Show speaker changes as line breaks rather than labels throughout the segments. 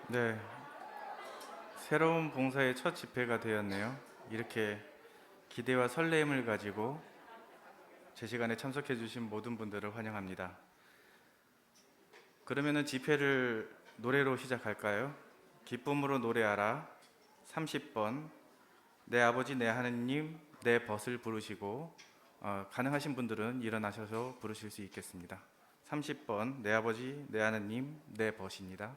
네, 새로운 봉사의 첫 집회가 되었네요. 이렇게 기대와 설렘을 가지고 제 시간에 참석해 주신 모든 분들을 환영합니다. 그러면은 집회를 노래로 시작할까요? 기쁨으로 노래하라 30번 내 아버지 내 하느님 내 벗을 부르시고 가능하신 분들은 일어나셔서 부르실 수 있겠습니다. 30번 내 아버지 내 하느님 내 벗입니다.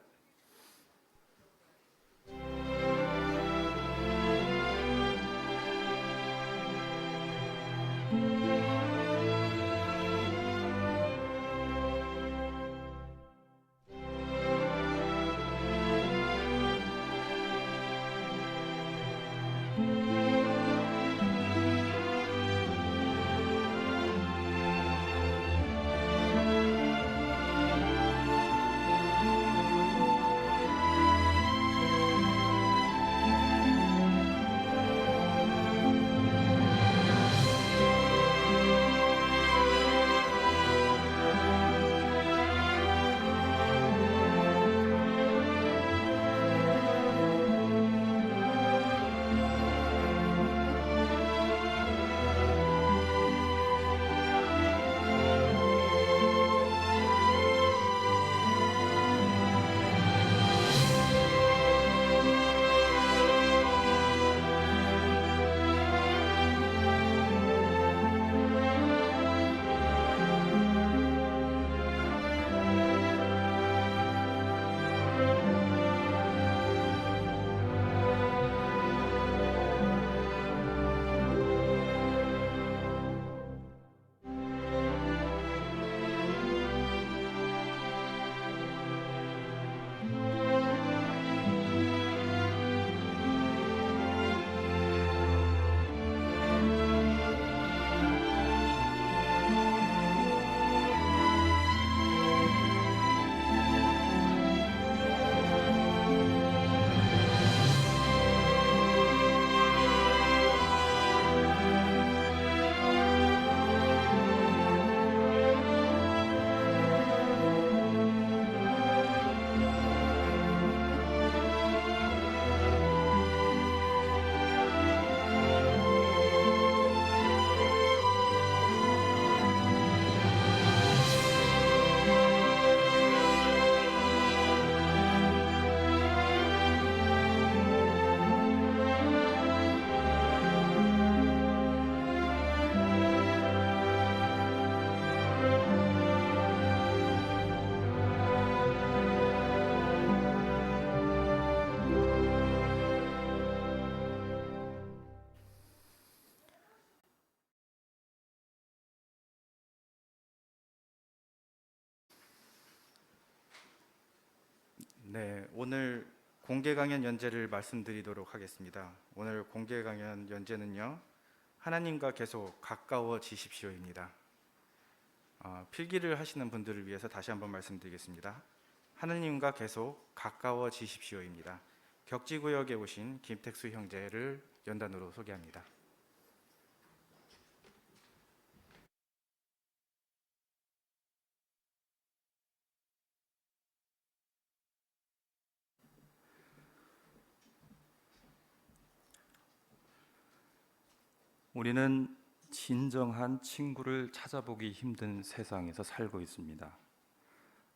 네, 오늘 공개 강연 연재를 말씀드리도록 하겠습니다. 오늘 공개 강연 연재는요, 하나님과 계속 가까워지십시오입니다. 필기를 하시는 분들을 위해서 다시 한번 말씀드리겠습니다. 하나님과 계속 가까워지십시오입니다. 격지구역에 오신 김택수 형제를 연단으로 소개합니다.
우리는 진정한 친구를 찾아보기 힘든 세상에서 살고 있습니다.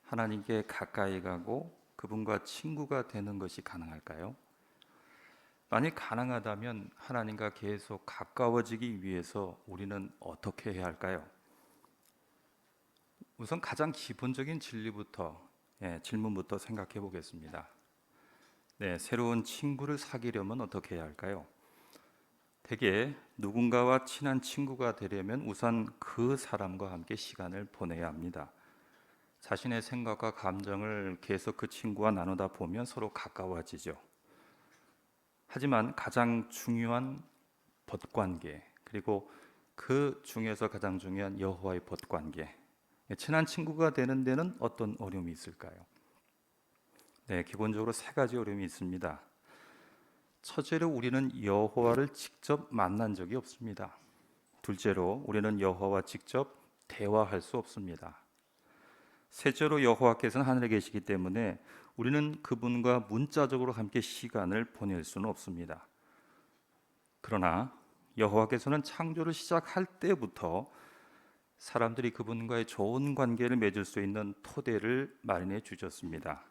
하나님께 가까이 가고 그분과 친구가 되는 것이 가능할까요? 만약 가능하다면 하나님과 계속 가까워지기 위해서 우리는 어떻게 해야 할까요? 우선 가장 기본적인 질문부터 생각해 보겠습니다. 새로운 친구를 사귀려면 어떻게 해야 할까요? 대개 누군가와 친한 친구가 되려면 우선 그 사람과 함께 시간을 보내야 합니다. 자신의 생각과 감정을 계속 그 친구와 나누다 보면 서로 가까워지죠. 하지만 가장 중요한 벗관계, 그리고 그 중에서 가장 중요한 여호와의 벗관계, 친한 친구가 되는 데는 어떤 어려움이 있을까요? 기본적으로 세 가지 어려움이 있습니다. 첫째로 우리는 여호와를 직접 만난 적이 없습니다. 둘째로 우리는 여호와와 직접 대화할 수 없습니다. 셋째로 여호와께서는 하늘에 계시기 때문에 우리는 그분과 문자적으로 함께 시간을 보낼 수는 없습니다. 그러나 여호와께서는 창조를 시작할 때부터 사람들이 그분과의 좋은 관계를 맺을 수 있는 토대를 마련해 주셨습니다.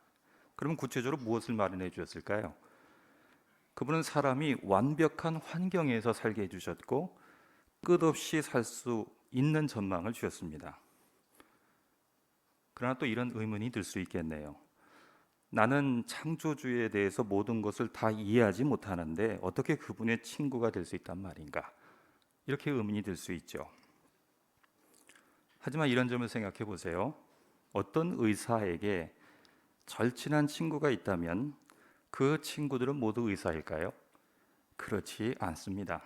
그럼 구체적으로 무엇을 마련해 주셨을까요? 그분은 사람이 완벽한 환경에서 살게 해주셨고 끝없이 살 수 있는 전망을 주셨습니다. 그러나 또 이런 의문이 들 수 있겠네요. 나는 창조주에 대해서 모든 것을 다 이해하지 못하는데 어떻게 그분의 친구가 될 수 있단 말인가? 이렇게 의문이 들 수 있죠. 하지만 이런 점을 생각해 보세요. 어떤 의사에게 절친한 친구가 있다면 그 친구들은 모두 의사일까요? 그렇지 않습니다.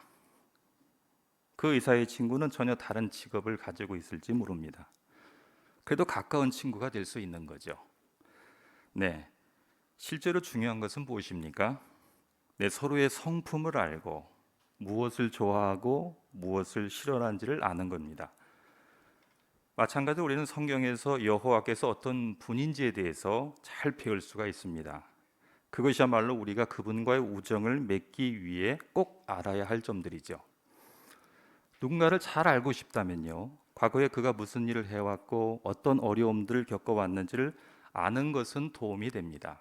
그 의사의 친구는 전혀 다른 직업을 가지고 있을지 모릅니다. 그래도 가까운 친구가 될 수 있는 거죠. 네, 실제로 중요한 것은 무엇입니까? 서로의 성품을 알고 무엇을 좋아하고 무엇을 싫어하는지를 아는 겁니다. 마찬가지로 우리는 성경에서 여호와께서 어떤 분인지에 대해서 잘 배울 수가 있습니다. 그것이야말로 우리가 그분과의 우정을 맺기 위해 꼭 알아야 할 점들이죠. 누군가를 잘 알고 싶다면요, 과거에 그가 무슨 일을 해왔고 어떤 어려움들을 겪어왔는지를 아는 것은 도움이 됩니다.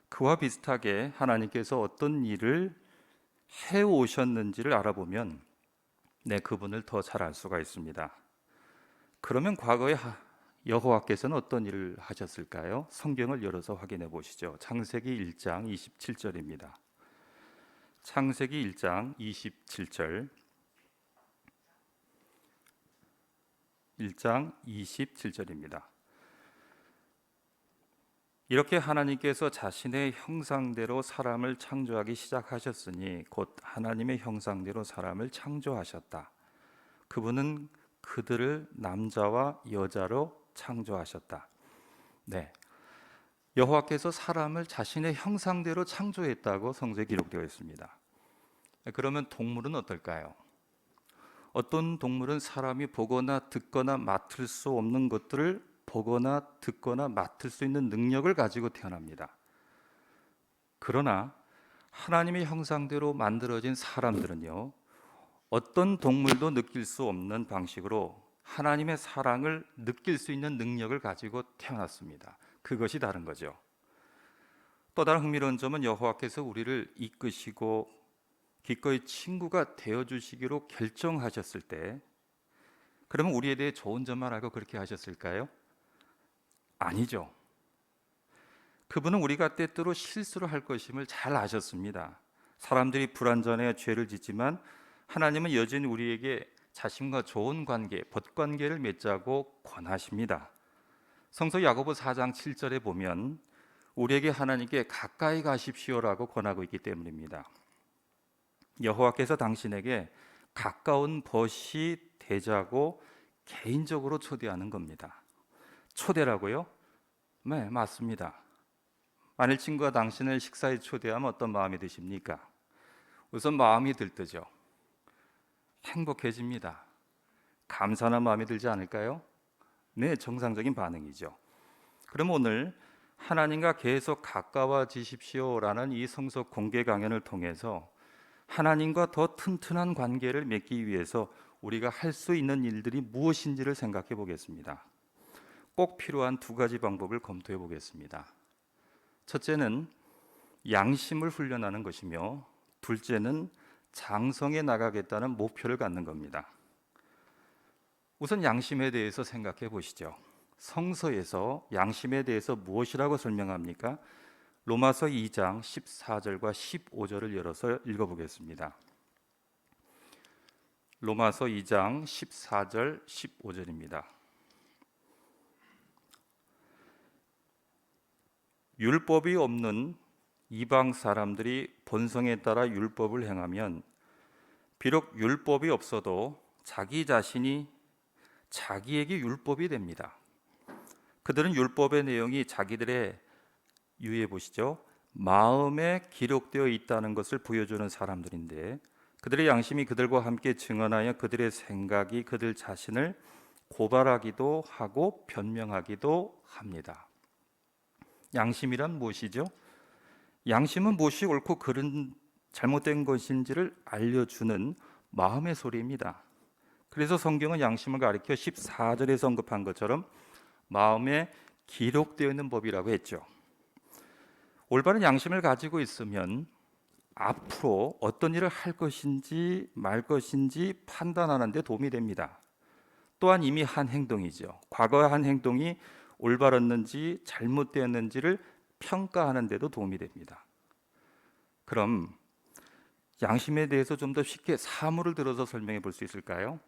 그와 비슷하게 하나님께서 어떤 일을 해오셨는지를 알아보면 그분을 더 잘 알 수가 있습니다. 그러면 과거에 여호와께서는 어떤 일을 하셨을까요? 성경을 열어서 확인해 보시죠. 창세기 1장 27절입니다. 창세기 1장 27절. 1장 27절입니다. 이렇게 하나님께서 자신의 형상대로 사람을 창조하기 시작하셨으니 곧 하나님의 형상대로 사람을 창조하셨다. 그분은 그들을 남자와 여자로 창조하셨다. 네, 여호와께서 사람을 자신의 형상대로 창조했다고 성경에 기록되어 있습니다. 그러면 동물은 어떨까요? 어떤 동물은 사람이 보거나 듣거나 맡을 수 없는 것들을 보거나 듣거나 맡을 수 있는 능력을 가지고 태어납니다. 그러나 하나님의 형상대로 만들어진 사람들은요, 어떤 동물도 느낄 수 없는 방식으로 하나님의 사랑을 느낄 수 있는 능력을 가지고 태어났습니다. 그것이 다른 거죠. 또 다른 흥미로운 점은 여호와께서 우리를 이끄시고 기꺼이 친구가 되어주시기로 결정하셨을 때, 그러면 우리에 대해 좋은 점만 알고 그렇게 하셨을까요? 아니죠. 그분은 우리가 때때로 실수를 할 것임을 잘 아셨습니다. 사람들이 불완전해 죄를 짓지만 하나님은 여전히 우리에게 자신과 좋은 관계, 벗관계를 맺자고 권하십니다. 성서 야고보 4장 7절에 보면 우리에게 하나님께 가까이 가십시오라고 권하고 있기 때문입니다. 여호와께서 당신에게 가까운 벗이 되자고 개인적으로 초대하는 겁니다. 초대라고요? 네, 맞습니다. 만일 친구가 당신을 식사에 초대하면 어떤 마음이 드십니까? 우선 마음이 들뜨죠. 행복해집니다. 감사한 마음이 들지 않을까요? 네, 정상적인 반응이죠. 그럼 오늘 하나님과 계속 가까워지십시오라는 이 성서 공개 강연을 통해서 하나님과 더 튼튼한 관계를 맺기 위해서 우리가 할 수 있는 일들이 무엇인지를 생각해 보겠습니다. 꼭 필요한 두 가지 방법을 검토해 보겠습니다. 첫째는 양심을 훈련하는 것이며, 둘째는 장성해 나가겠다는 목표를 갖는 겁니다. 우선 양심에 대해서 생각해 보시죠. 성서에서 양심에 대해서 무엇이라고 설명합니까? 로마서 2장 14절과 15절을 열어서 읽어보겠습니다. 로마서 2장 14절 15절입니다. 율법이 없는 이방 사람들이 본성에 따라 율법을 행하면 비록 율법이 없어도 자기 자신이 자기에게 율법이 됩니다. 그들은 율법의 내용이 자기들의, 유의해 보시죠, 마음에 기록되어 있다는 것을 보여주는 사람들인데, 그들의 양심이 그들과 함께 증언하여 그들의 생각이 그들 자신을 고발하기도 하고 변명하기도 합니다. 양심이란 무엇이죠? 양심은 무엇이 옳고 그른 잘못된 것인지를 알려주는 마음의 소리입니다. 그래서 성경은 양심을 가리켜 14절에 언급한 것처럼 마음에 기록되어 있는 법이라고 했죠. 올바른 양심을 가지고 있으면 앞으로 어떤 일을 할 것인지 말 것인지 판단하는 데 도움이 됩니다. 또한 이미 한 행동이죠. 과거에 한 행동이 올바랐는지 잘못되었는지를 평가하는 데도 도움이 됩니다. 그럼 양심에 대해서 좀 더 쉽게 사물을 들어서 설명해 볼 수 있을까요?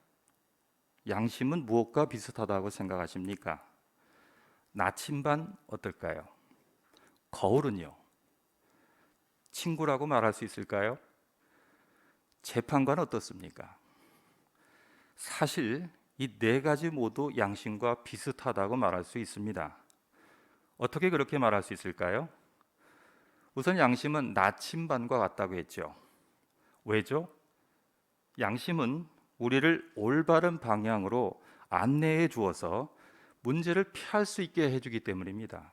양심은 무엇과 비슷하다고 생각하십니까? 나침반 어떨까요? 거울은요? 친구라고 말할 수 있을까요? 재판관 어떻습니까? 사실 이 네 가지 모두 양심과 비슷하다고 말할 수 있습니다. 어떻게 그렇게 말할 수 있을까요? 우선 양심은 나침반과 같다고 했죠. 왜죠? 양심은 우리를 올바른 방향으로 안내해 주어서 문제를 피할 수 있게 해주기 때문입니다.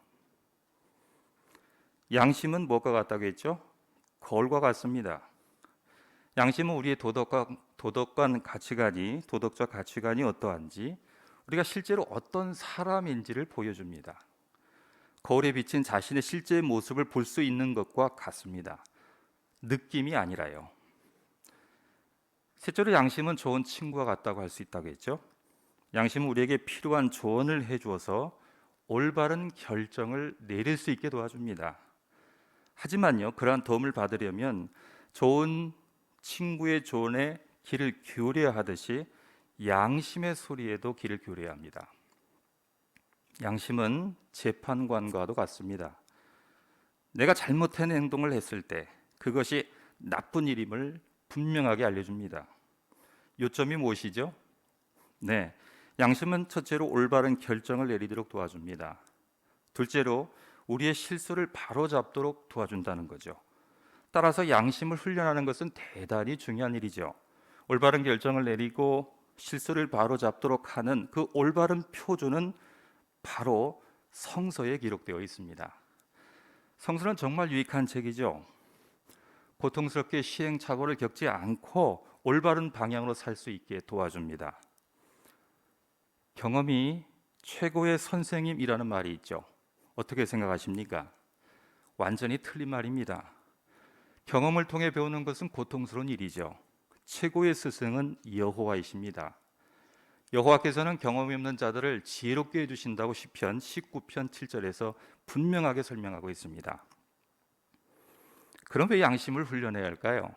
양심은 무엇과 같다고 했죠? 거울과 같습니다. 양심은 우리의 도덕적 가치관이 어떠한지, 우리가 실제로 어떤 사람인지를 보여줍니다. 거울에 비친 자신의 실제 모습을 볼 수 있는 것과 같습니다. 느낌이 아니라요. 셋째로 양심은 좋은 친구와 같다고 할 수 있다고 했죠. 양심은 우리에게 필요한 조언을 해주어서 올바른 결정을 내릴 수 있게 도와줍니다. 하지만요, 그러한 도움을 받으려면 좋은 친구의 조언에 귀를 기울여야 하듯이 양심의 소리에도 귀를 기울여야 합니다. 양심은 재판관과도 같습니다. 내가 잘못한 행동을 했을 때 그것이 나쁜 일임을 분명하게 알려줍니다. 요점이 무엇이죠? 네, 양심은 첫째로 올바른 결정을 내리도록 도와줍니다. 둘째로 우리의 실수를 바로잡도록 도와준다는 거죠. 따라서 양심을 훈련하는 것은 대단히 중요한 일이죠. 올바른 결정을 내리고 실수를 바로잡도록 하는 그 올바른 표준은 바로 성서에 기록되어 있습니다. 성서는 정말 유익한 책이죠. 고통스럽게 시행착오를 겪지 않고 올바른 방향으로 살 수 있게 도와줍니다. 경험이 최고의 선생님이라는 말이 있죠. 어떻게 생각하십니까? 완전히 틀린 말입니다. 경험을 통해 배우는 것은 고통스러운 일이죠. 최고의 스승은 여호와이십니다. 여호와께서는 경험이 없는 자들을 지혜롭게 해주신다고 시편 19편 7절에서 분명하게 설명하고 있습니다. 그럼 왜 양심을 훈련해야 할까요?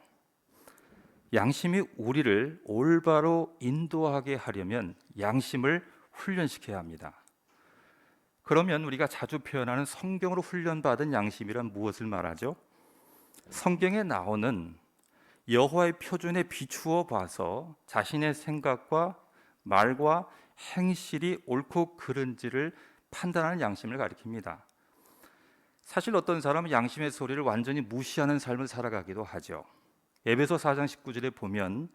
양심이 우리를 올바로 인도하게 하려면 양심을 훈련시켜야 합니다. 그러면 우리가 자주 표현하는 성경으로 훈련받은 양심이란 무엇을 말하죠? 성경에 나오는 여호와의 표준에 비추어 봐서 자신의 생각과 말과 행실이 옳고 그른지를 판단하는 양심을 가리킵니다. 사실 어떤 사람은 양심의 소리를 완전히 무시하는 삶을 살아가기도 하죠. 에베소 4장 19절에 보면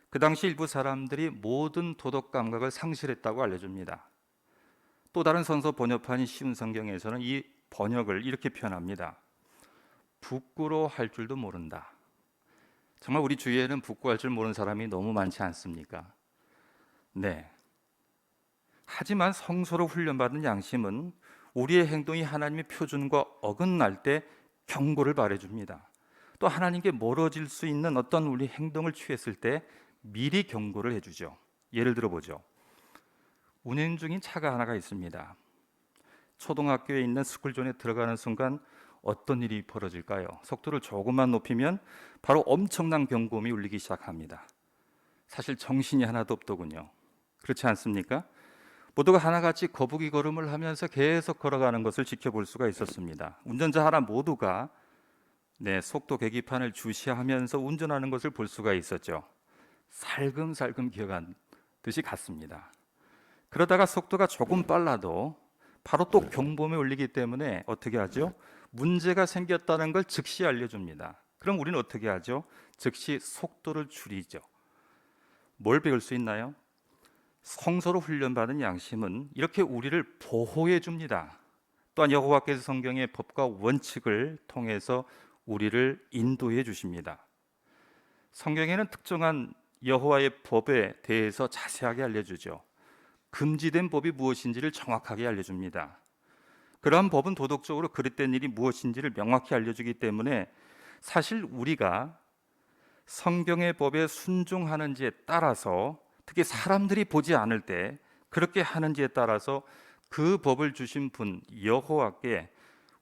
그 당시 일부 사람들이 모든 도덕 감각을 상실했다고 알려줍니다. 또 다른 선서 번역판인 쉬운 성경에서는 이 번역을 이렇게 표현합니다. 부끄러워할 줄도 모른다. 정말 우리 주위에는 부끄러워할 줄 모르는 사람이 너무 많지 않습니까? 네. 하지만 성서로 훈련받은 양심은 우리의 행동이 하나님의 표준과 어긋날 때 경고를 발해줍니다. 또 하나님께 멀어질 수 있는 어떤 우리 행동을 취했을 때 미리 경고를 해주죠. 예를 들어보죠. 운행 중인 차가 하나가 있습니다. 초등학교에 있는 스쿨존에 들어가는 순간 어떤 일이 벌어질까요? 속도를 조금만 높이면 바로 엄청난 경고음이 울리기 시작합니다. 사실 정신이 하나도 없더군요. 그렇지 않습니까? 모두가 하나같이 거북이 걸음을 하면서 계속 걸어가는 것을 지켜볼 수가 있었습니다. 운전자 하나 모두가 속도 계기판을 주시하면서 운전하는 것을 볼 수가 있었죠. 살금살금 기어간 듯이 갔습니다. 그러다가 속도가 조금 빨라도 바로 또 경보음이 울리기 때문에 어떻게 하죠? 문제가 생겼다는 걸 즉시 알려줍니다. 그럼 우리는 어떻게 하죠? 즉시 속도를 줄이죠. 뭘 배울 수 있나요? 성서로 훈련받은 양심은 이렇게 우리를 보호해 줍니다. 또한 여호와께서 성경의 법과 원칙을 통해서 우리를 인도해 주십니다. 성경에는 특정한 여호와의 법에 대해서 자세하게 알려주죠. 금지된 법이 무엇인지를 정확하게 알려줍니다. 그러한 법은 도덕적으로 그릇된 일이 무엇인지를 명확히 알려주기 때문에 사실 우리가 성경의 법에 순종하는지에 따라서, 특히 사람들이 보지 않을 때 그렇게 하는지에 따라서 그 법을 주신 분 여호와께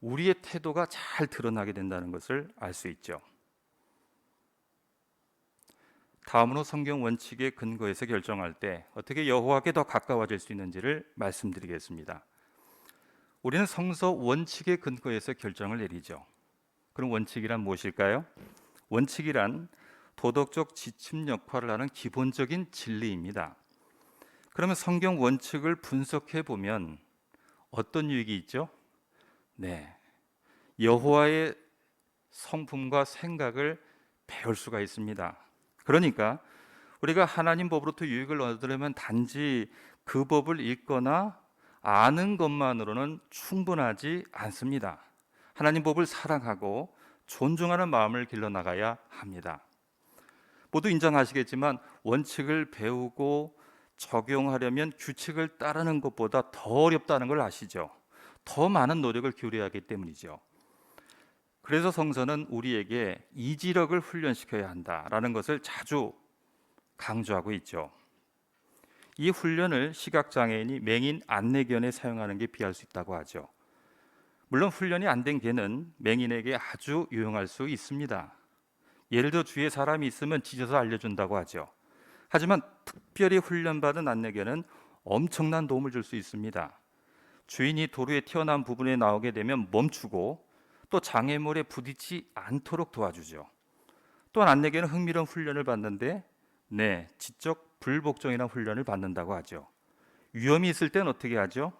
우리의 태도가 잘 드러나게 된다는 것을 알 수 있죠. 다음으로 성경 원칙의 근거에서 결정할 때 어떻게 여호와께 더 가까워질 수 있는지를 말씀드리겠습니다. 우리는 성서 원칙의 근거에서 결정을 내리죠. 그럼 원칙이란 무엇일까요? 원칙이란 도덕적 지침 역할을 하는 기본적인 진리입니다. 그러면 성경 원칙을 분석해 보면 어떤 유익이 있죠? 네, 여호와의 성품과 생각을 배울 수가 있습니다. 그러니까 우리가 하나님 법으로부터 유익을 얻으려면 단지 그 법을 읽거나 아는 것만으로는 충분하지 않습니다. 하나님 법을 사랑하고 존중하는 마음을 길러나가야 합니다. 모두 인정하시겠지만 원칙을 배우고 적용하려면 규칙을 따르는 것보다 더 어렵다는 걸 아시죠? 더 많은 노력을 기울여야 하기 때문이죠. 그래서 성서는 우리에게 이지력을 훈련시켜야 한다라는 것을 자주 강조하고 있죠. 이 훈련을 시각장애인이 맹인 안내견에 사용하는 게 비할 수 있다고 하죠. 물론 훈련이 안 된 개는 맹인에게 아주 유용할 수 있습니다. 예를 들어 주위에 사람이 있으면 짖어서 알려준다고 하죠. 하지만 특별히 훈련받은 안내견은 엄청난 도움을 줄 수 있습니다. 주인이 도로에 튀어나온 부분에 나오게 되면 멈추고 또 장애물에 부딪히지 않도록 도와주죠. 또한 안내견은 흥미로운 훈련을 받는데 지적 불복종이라는 훈련을 받는다고 하죠. 위험이 있을 땐 어떻게 하죠?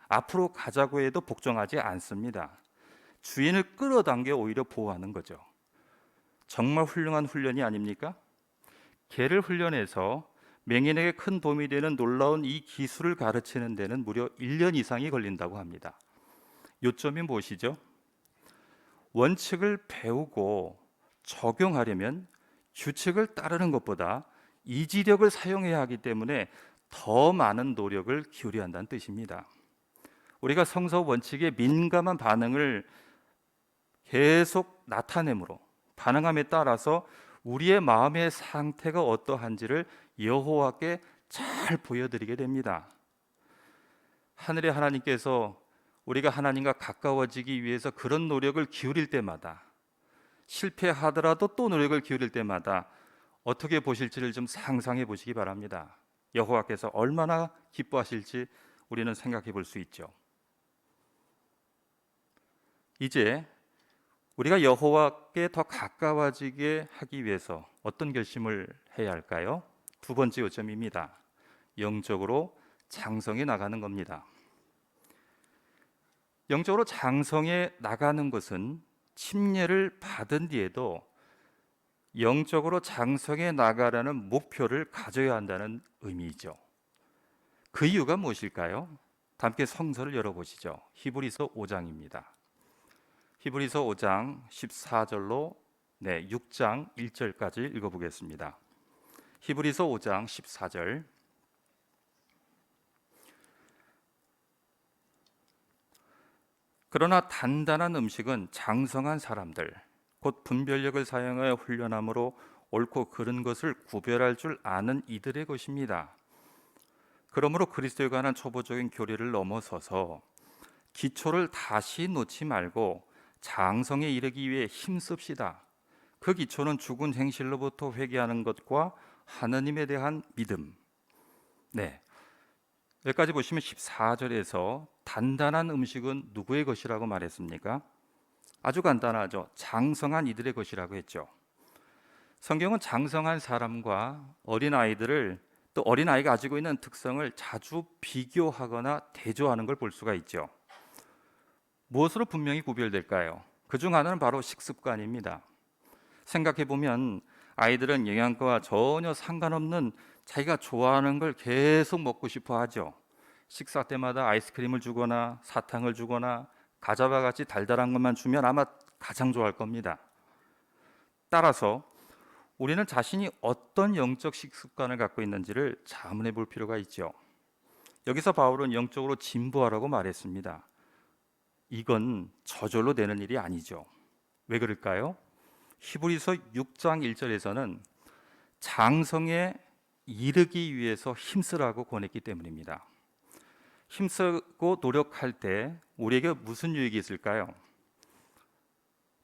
앞으로 가자고 해도 복종하지 않습니다. 주인을 끌어당겨 오히려 보호하는 거죠. 정말 훌륭한 훈련이 아닙니까? 개를 훈련해서 맹인에게 큰 도움이 되는 놀라운 이 기술을 가르치는 데는 무려 1년 이상이 걸린다고 합니다. 요점이 무엇이죠? 원칙을 배우고 적용하려면 규칙을 따르는 것보다 이지력을 사용해야 하기 때문에 더 많은 노력을 기울여야 한다는 뜻입니다. 우리가 성서 원칙에 민감한 반응을 계속 나타내므로 반응함에 따라서 우리의 마음의 상태가 어떠한지를 여호와께 잘 보여드리게 됩니다. 하늘의 하나님께서 우리가 하나님과 가까워지기 위해서 그런 노력을 기울일 때마다, 실패하더라도 또 노력을 기울일 때마다 어떻게 보실지를 좀 상상해 보시기 바랍니다. 여호와께서 얼마나 기뻐하실지 우리는 생각해 볼 수 있죠. 이제 우리가 여호와께 더 가까워지게 하기 위해서 어떤 결심을 해야 할까요? 두 번째 요점입니다. 영적으로 장성해 나가는 겁니다. 영적으로 장성해 나가는 것은 침례를 받은 뒤에도 영적으로 장성해 나가라는 목표를 가져야 한다는 의미이죠. 그 이유가 무엇일까요? 함께 성서를 열어보시죠. 히브리서 5장입니다. 히브리서 5장 14절로 6장 1절까지 읽어보겠습니다. 히브리서 5장 14절. 그러나 단단한 음식은 장성한 사람들, 곧 분별력을 사용하여 훈련함으로 옳고 그른 것을 구별할 줄 아는 이들의 것입니다. 그러므로 그리스도에 관한 초보적인 교리를 넘어서서 기초를 다시 놓지 말고 장성에 이르기 위해 힘씁시다. 그 기초는 죽은 행실로부터 회개하는 것과 하나님에 대한 믿음. 여기까지 보시면 14절에서 단단한 음식은 누구의 것이라고 말했습니까? 아주 간단하죠. 장성한 이들의 것이라고 했죠. 성경은 장성한 사람과 어린아이들을, 또 어린아이가 가지고 있는 특성을 자주 비교하거나 대조하는 걸 볼 수가 있죠. 무엇으로 분명히 구별될까요? 그중 하나는 바로 식습관입니다. 생각해 보면 아이들은 영양가와 전혀 상관없는 자기가 좋아하는 걸 계속 먹고 싶어 하죠. 식사 때마다 아이스크림을 주거나 사탕을 주거나 과자와 같이 달달한 것만 주면 아마 가장 좋아할 겁니다. 따라서 우리는 자신이 어떤 영적 식습관을 갖고 있는지를 자문해 볼 필요가 있죠. 여기서 바울은 영적으로 진보하라고 말했습니다. 이건 저절로 되는 일이 아니죠. 왜 그럴까요? 히브리서 6장 1절에서는 장성에 이르기 위해서 힘쓰라고 권했기 때문입니다. 힘쓰고 노력할 때 우리에게 무슨 유익이 있을까요?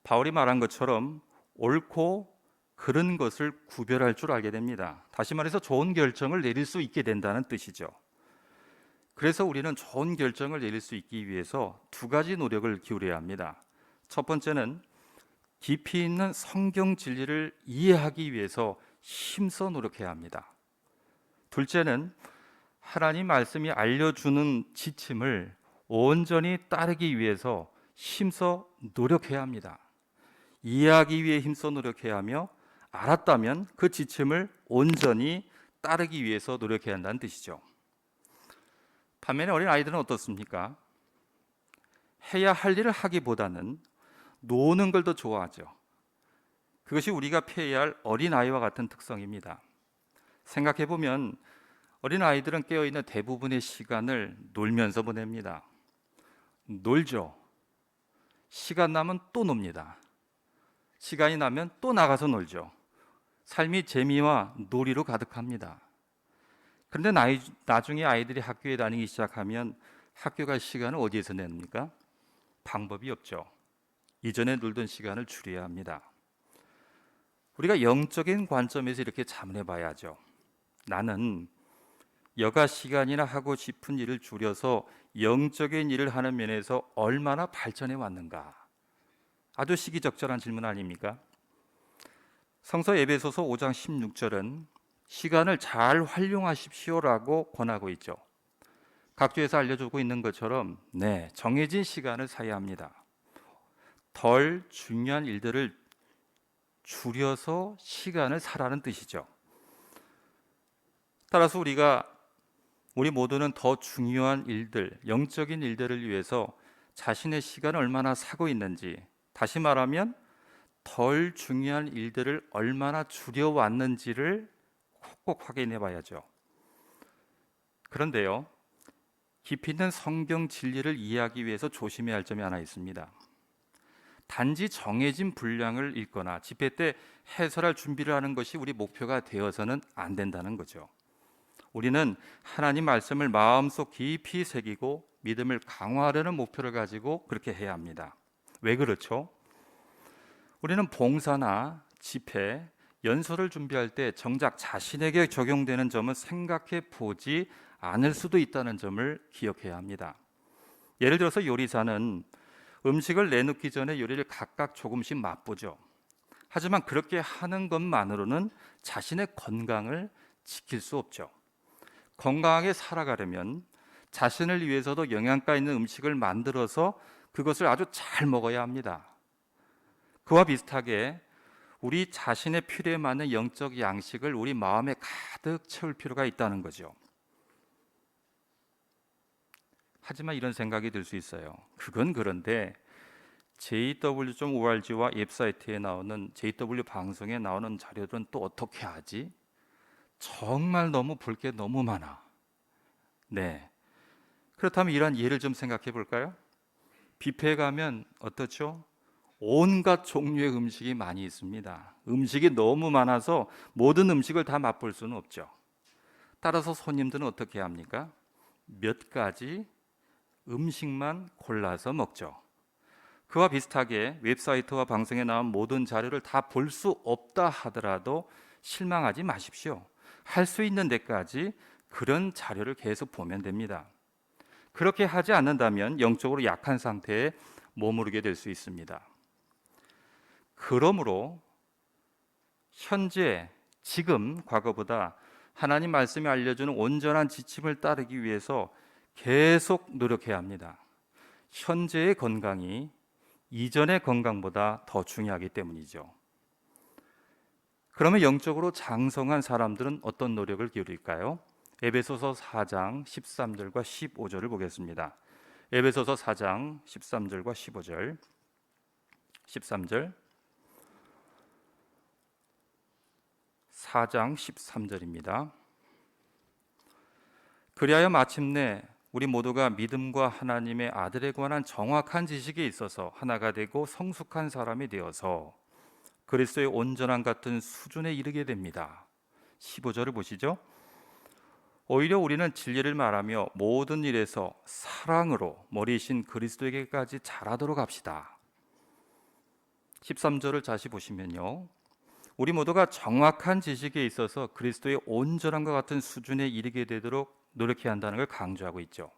바울이 말한 것처럼 옳고 그른 것을 구별할 줄 알게 됩니다. 다시 말해서 좋은 결정을 내릴 수 있게 된다는 뜻이죠. 그래서 우리는 좋은 결정을 내릴 수 있기 위해서 두 가지 노력을 기울여야 합니다. 첫 번째는 깊이 있는 성경 진리를 이해하기 위해서 힘써 노력해야 합니다. 둘째는 하나님 말씀이 알려주는 지침을 온전히 따르기 위해서 힘써 노력해야 합니다. 이해하기 위해 힘써 노력해야 하며 알았다면 그 지침을 온전히 따르기 위해서 노력해야 한다는 뜻이죠. 반면에 어린 아이들은 어떻습니까? 해야 할 일을 하기보다는 노는 걸 더 좋아하죠. 그것이 우리가 피해야 할 어린 아이와 같은 특성입니다. 생각해 보면 어린 아이들은 깨어 있는 대부분의 시간을 놀면서 보냅니다. 놀죠. 시간 나면 또 놉니다. 시간이 나면 또 나가서 놀죠. 삶이 재미와 놀이로 가득합니다. 그런데 나중에 아이들이 학교에 다니기 시작하면 학교 갈 시간을 어디에서 냅니까? 방법이 없죠. 이전에 놀던 시간을 줄여야 합니다. 우리가 영적인 관점에서 이렇게 자문해 봐야죠. 나는 여가 시간이나 하고 싶은 일을 줄여서 영적인 일을 하는 면에서 얼마나 발전해 왔는가? 아주 시기적절한 질문 아닙니까? 성서 에베소서 5장 16절은 시간을 잘 활용하십시오라고 권하고 있죠. 각주에서 알려주고 있는 것처럼 정해진 시간을 사야 합니다. 덜 중요한 일들을 줄여서 시간을 사라는 뜻이죠. 따라서 우리 모두는 더 중요한 일들, 영적인 일들을 위해서 자신의 시간을 얼마나 사고 있는지, 다시 말하면 덜 중요한 일들을 얼마나 줄여왔는지를 꼭 확인해 봐야죠. 그런데요, 깊이 있는 성경 진리를 이해하기 위해서 조심해야 할 점이 하나 있습니다. 단지 정해진 분량을 읽거나 집회 때 해설할 준비를 하는 것이 우리 목표가 되어서는 안 된다는 거죠. 우리는 하나님 말씀을 마음속 깊이 새기고 믿음을 강화하려는 목표를 가지고 그렇게 해야 합니다. 왜 그렇죠? 우리는 봉사나 집회, 연설을 준비할 때 정작 자신에게 적용되는 점은 생각해 보지 않을 수도 있다는 점을 기억해야 합니다. 예를 들어서 요리사는 음식을 내놓기 전에 요리를 각각 조금씩 맛보죠. 하지만 그렇게 하는 것만으로는 자신의 건강을 지킬 수 없죠. 건강하게 살아가려면 자신을 위해서도 영양가 있는 음식을 만들어서 그것을 아주 잘 먹어야 합니다. 그와 비슷하게 우리 자신의 필요에 맞는 영적 양식을 우리 마음에 가득 채울 필요가 있다는 거죠. 하지만 이런 생각이 들 수 있어요. 그건 그런데 JW.org와 웹사이트에 나오는 JW 방송에 나오는 자료들은 또 어떻게 하지? 정말 너무 볼 게 너무 많아. 그렇다면 이런 예를 좀 생각해 볼까요? 뷔페에 가면 어떻죠? 온갖 종류의 음식이 많이 있습니다. 음식이 너무 많아서 모든 음식을 다 맛볼 수는 없죠. 따라서 손님들은 어떻게 합니까? 몇 가지 음식만 골라서 먹죠. 그와 비슷하게 웹사이트와 방송에 나온 모든 자료를 다 볼 수 없다 하더라도 실망하지 마십시오. 할 수 있는 데까지 그런 자료를 계속 보면 됩니다. 그렇게 하지 않는다면 영적으로 약한 상태에 머무르게 될 수 있습니다. 그러므로 현재, 지금, 과거보다 하나님 말씀이 알려주는 온전한 지침을 따르기 위해서 계속 노력해야 합니다. 현재의 건강이 이전의 건강보다 더 중요하기 때문이죠. 그러면 영적으로 장성한 사람들은 어떤 노력을 기울일까요? 에베소서 4장 13절과 15절을 보겠습니다. 에베소서 4장 13절과 15절. 13절. 4장 13절입니다. 그리하여 마침내 우리 모두가 믿음과 하나님의 아들에 관한 정확한 지식에 있어서 하나가 되고 성숙한 사람이 되어서 그리스도의 온전함 같은 수준에 이르게 됩니다. 15절을 보시죠. 오히려 우리는 진리를 말하며 모든 일에서 사랑으로 머리이신 그리스도에게까지 자라도록 합시다. 13절을 다시 보시면요. 우리 모두가 정확한 지식에 있어서 그리스도의 온전함과 같은 수준에 이르게 되도록 노력해야 한다는 걸 강조하고 있죠.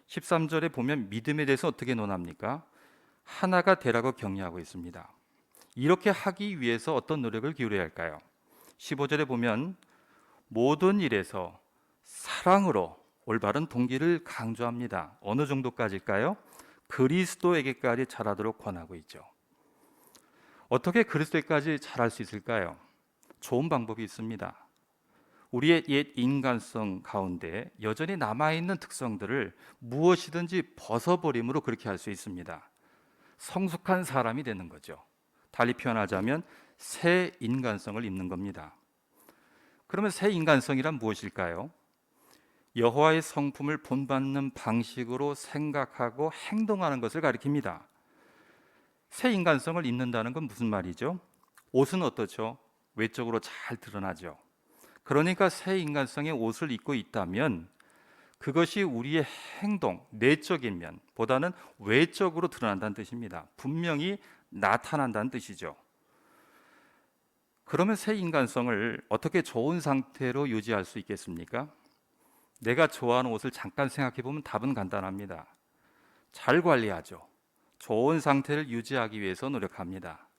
13절에 보면 믿음에 대해서 어떻게 논합니까? 하나가 되라고 격려하고 있습니다. 이렇게 하기 위해서 어떤 노력을 기울여야 할까요? 15절에 보면 모든 일에서 사랑으로 올바른 동기를 강조합니다. 어느 정도까지일까요? 그리스도에게까지 자라도록 권하고 있죠. 어떻게 그리스도에게까지 자랄 수 있을까요? 좋은 방법이 있습니다. 우리의 옛 인간성 가운데 여전히 남아있는 특성들을 무엇이든지 벗어버림으로 그렇게 할 수 있습니다. 성숙한 사람이 되는 거죠. 달리 표현하자면 새 인간성을 입는 겁니다. 그러면 새 인간성이란 무엇일까요? 여호와의 성품을 본받는 방식으로 생각하고 행동하는 것을 가리킵니다. 새 인간성을 입는다는 건 무슨 말이죠? 옷은 어떻죠? 외적으로 잘 드러나죠. 그러니까 새 인간성의 옷을 입고 있다면 그것이 우리의 행동, 내적인 면보다는 외적으로 드러난다는 뜻입니다. 분명히 나타난다는 뜻이죠. 그러면 새 인간성을 어떻게 좋은 상태로 유지할 수 있겠습니까? 내가 좋아하는 옷을 잠깐 생각해 보면 답은 간단합니다. 잘 관리하죠. 좋은 상태를 유지하기 위해서 노력합니다.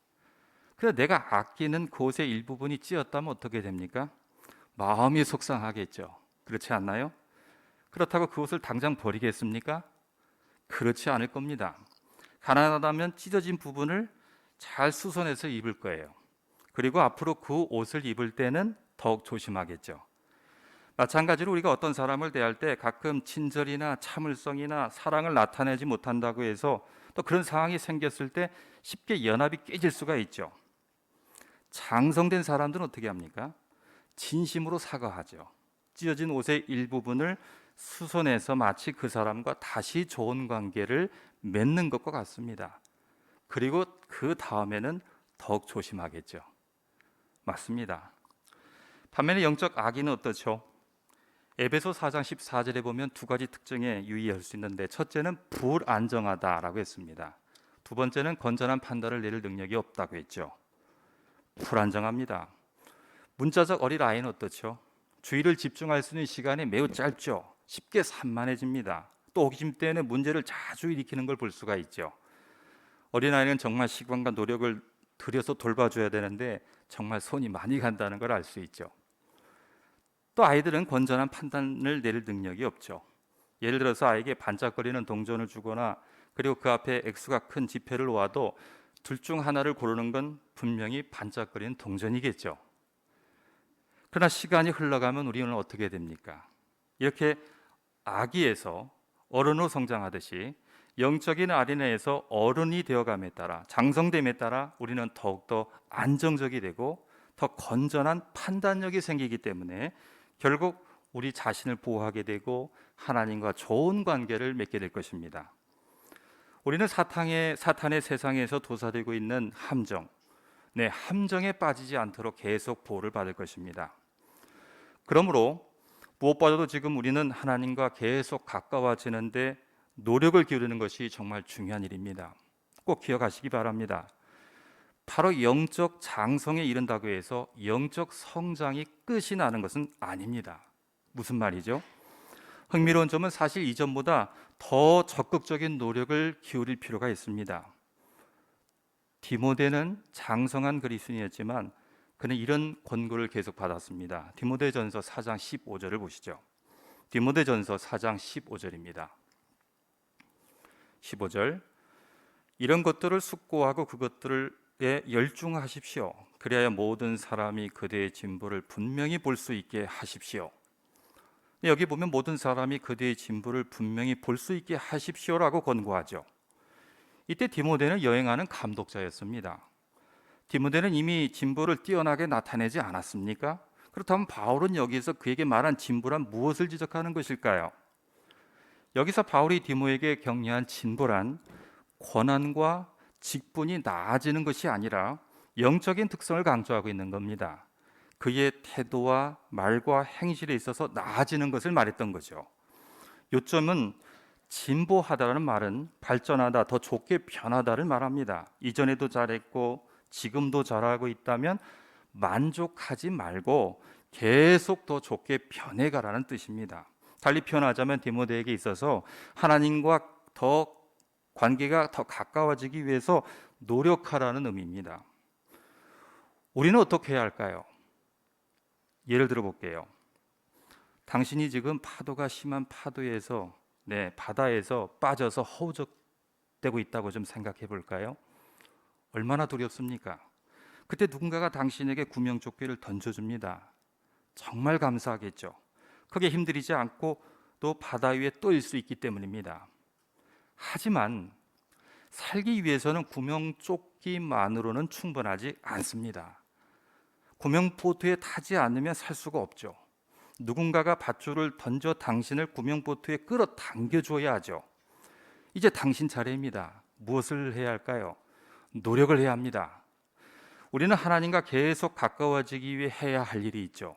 그래서 내가 아끼는 그 옷의 일부분이 찌었다면 어떻게 됩니까? 마음이 속상하겠죠. 그렇지 않나요? 그렇다고 그 옷을 당장 버리겠습니까? 그렇지 않을 겁니다. 가난하다면 찢어진 부분을 잘 수선해서 입을 거예요. 그리고 앞으로 그 옷을 입을 때는 더욱 조심하겠죠. 마찬가지로 우리가 어떤 사람을 대할 때 가끔 친절이나 참을성이나 사랑을 나타내지 못한다고 해서 또 그런 상황이 생겼을 때 쉽게 연합이 깨질 수가 있죠. 장성된 사람들은 어떻게 합니까? 진심으로 사과하죠. 찢어진 옷의 일부분을 수선해서 마치 그 사람과 다시 좋은 관계를 맺는 것과 같습니다. 그리고 그 다음에는 더욱 조심하겠죠. 맞습니다. 반면에 영적 악인은 어떻죠? 에베소 4장 14절에 보면 두 가지 특징에 유의할 수 있는데, 첫째는 불안정하다라고 했습니다. 두 번째는 건전한 판단을 내릴 능력이 없다고 했죠. 불안정합니다. 문자적 어린아이는 어떻죠? 주의를 집중할 수 있는 시간이 매우 짧죠. 쉽게 산만해집니다. 또 호기심 때문에 문제를 자주 일으키는 걸 볼 수가 있죠. 어린아이는 정말 시간과 노력을 들여서 돌봐줘야 되는데 정말 손이 많이 간다는 걸 알 수 있죠. 또 아이들은 건전한 판단을 내릴 능력이 없죠. 예를 들어서 아이에게 반짝거리는 동전을 주거나 그리고 그 앞에 액수가 큰 지폐를 놓아도 둘 중 하나를 고르는 건 분명히 반짝거리는 동전이겠죠. 그러나 시간이 흘러가면 우리는 어떻게 됩니까? 이렇게 아기에서 어른으로 성장하듯이 영적인 어린애에서 어른이 되어감에 따라, 장성됨에 따라 우리는 더욱더 안정적이 되고 더 건전한 판단력이 생기기 때문에 결국 우리 자신을 보호하게 되고 하나님과 좋은 관계를 맺게 될 것입니다. 우리는 사탄의 세상에서 도사되고 있는 함정, 함정에 빠지지 않도록 계속 보호를 받을 것입니다. 그러므로 무엇보다도 지금 우리는 하나님과 계속 가까워지는데 노력을 기울이는 것이 정말 중요한 일입니다. 꼭 기억하시기 바랍니다. 바로 영적 장성에 이른다고 해서 영적 성장이 끝이 나는 것은 아닙니다. 무슨 말이죠? 흥미로운 점은 사실 이전보다 더 적극적인 노력을 기울일 필요가 있습니다. 디모데는 장성한 그리스도인이었지만 그는 이런 권고를 계속 받았습니다. 디모데전서 4장 15절을 보시죠. 디모데전서 4장 15절입니다. 15절, 이런 것들을 숙고하고 그것들을 열중하십시오. 그래야 모든 사람이 그대의 진보를 분명히 볼 수 있게 하십시오. 여기 보면 모든 사람이 그대의 진보를 분명히 볼 수 있게 하십시오라고 권고하죠. 이때 디모데는 여행하는 감독자였습니다. 디모데는 이미 진보를 뛰어나게 나타내지 않았습니까? 그렇다면 바울은 여기서 그에게 말한 진보란 무엇을 지적하는 것일까요? 여기서 바울이 디모에게 격려한 진보란 권한과 직분이 나아지는 것이 아니라 영적인 특성을 강조하고 있는 겁니다. 그의 태도와 말과 행실에 있어서 나아지는 것을 말했던 거죠. 요점은 진보하다라는 말은 발전하다, 더 좋게 변하다를 말합니다. 이전에도 잘했고 지금도 잘하고 있다면 만족하지 말고 계속 더 좋게 변해가라는 뜻입니다. 달리 표현하자면 디모데에게 있어서 하나님과 더 관계가 더 가까워지기 위해서 노력하라는 의미입니다. 우리는 어떻게 해야 할까요? 예를 들어 볼게요. 당신이 지금 파도가 심한 파도에서 바다에서 빠져서 허우적대고 있다고 좀 생각해 볼까요? 얼마나 두렵습니까? 그때 누군가가 당신에게 구명조끼를 던져줍니다. 정말 감사하겠죠. 크게 힘들이지 않고 또 바다 위에 떠일 수 있기 때문입니다. 하지만 살기 위해서는 구명조끼만으로는 충분하지 않습니다. 구명보트에 타지 않으면 살 수가 없죠. 누군가가 밧줄을 던져 당신을 구명보트에 끌어당겨 줘야 하죠. 이제 당신 차례입니다. 무엇을 해야 할까요? 노력을 해야 합니다. 우리는 하나님과 계속 가까워지기 위해 해야 할 일이 있죠.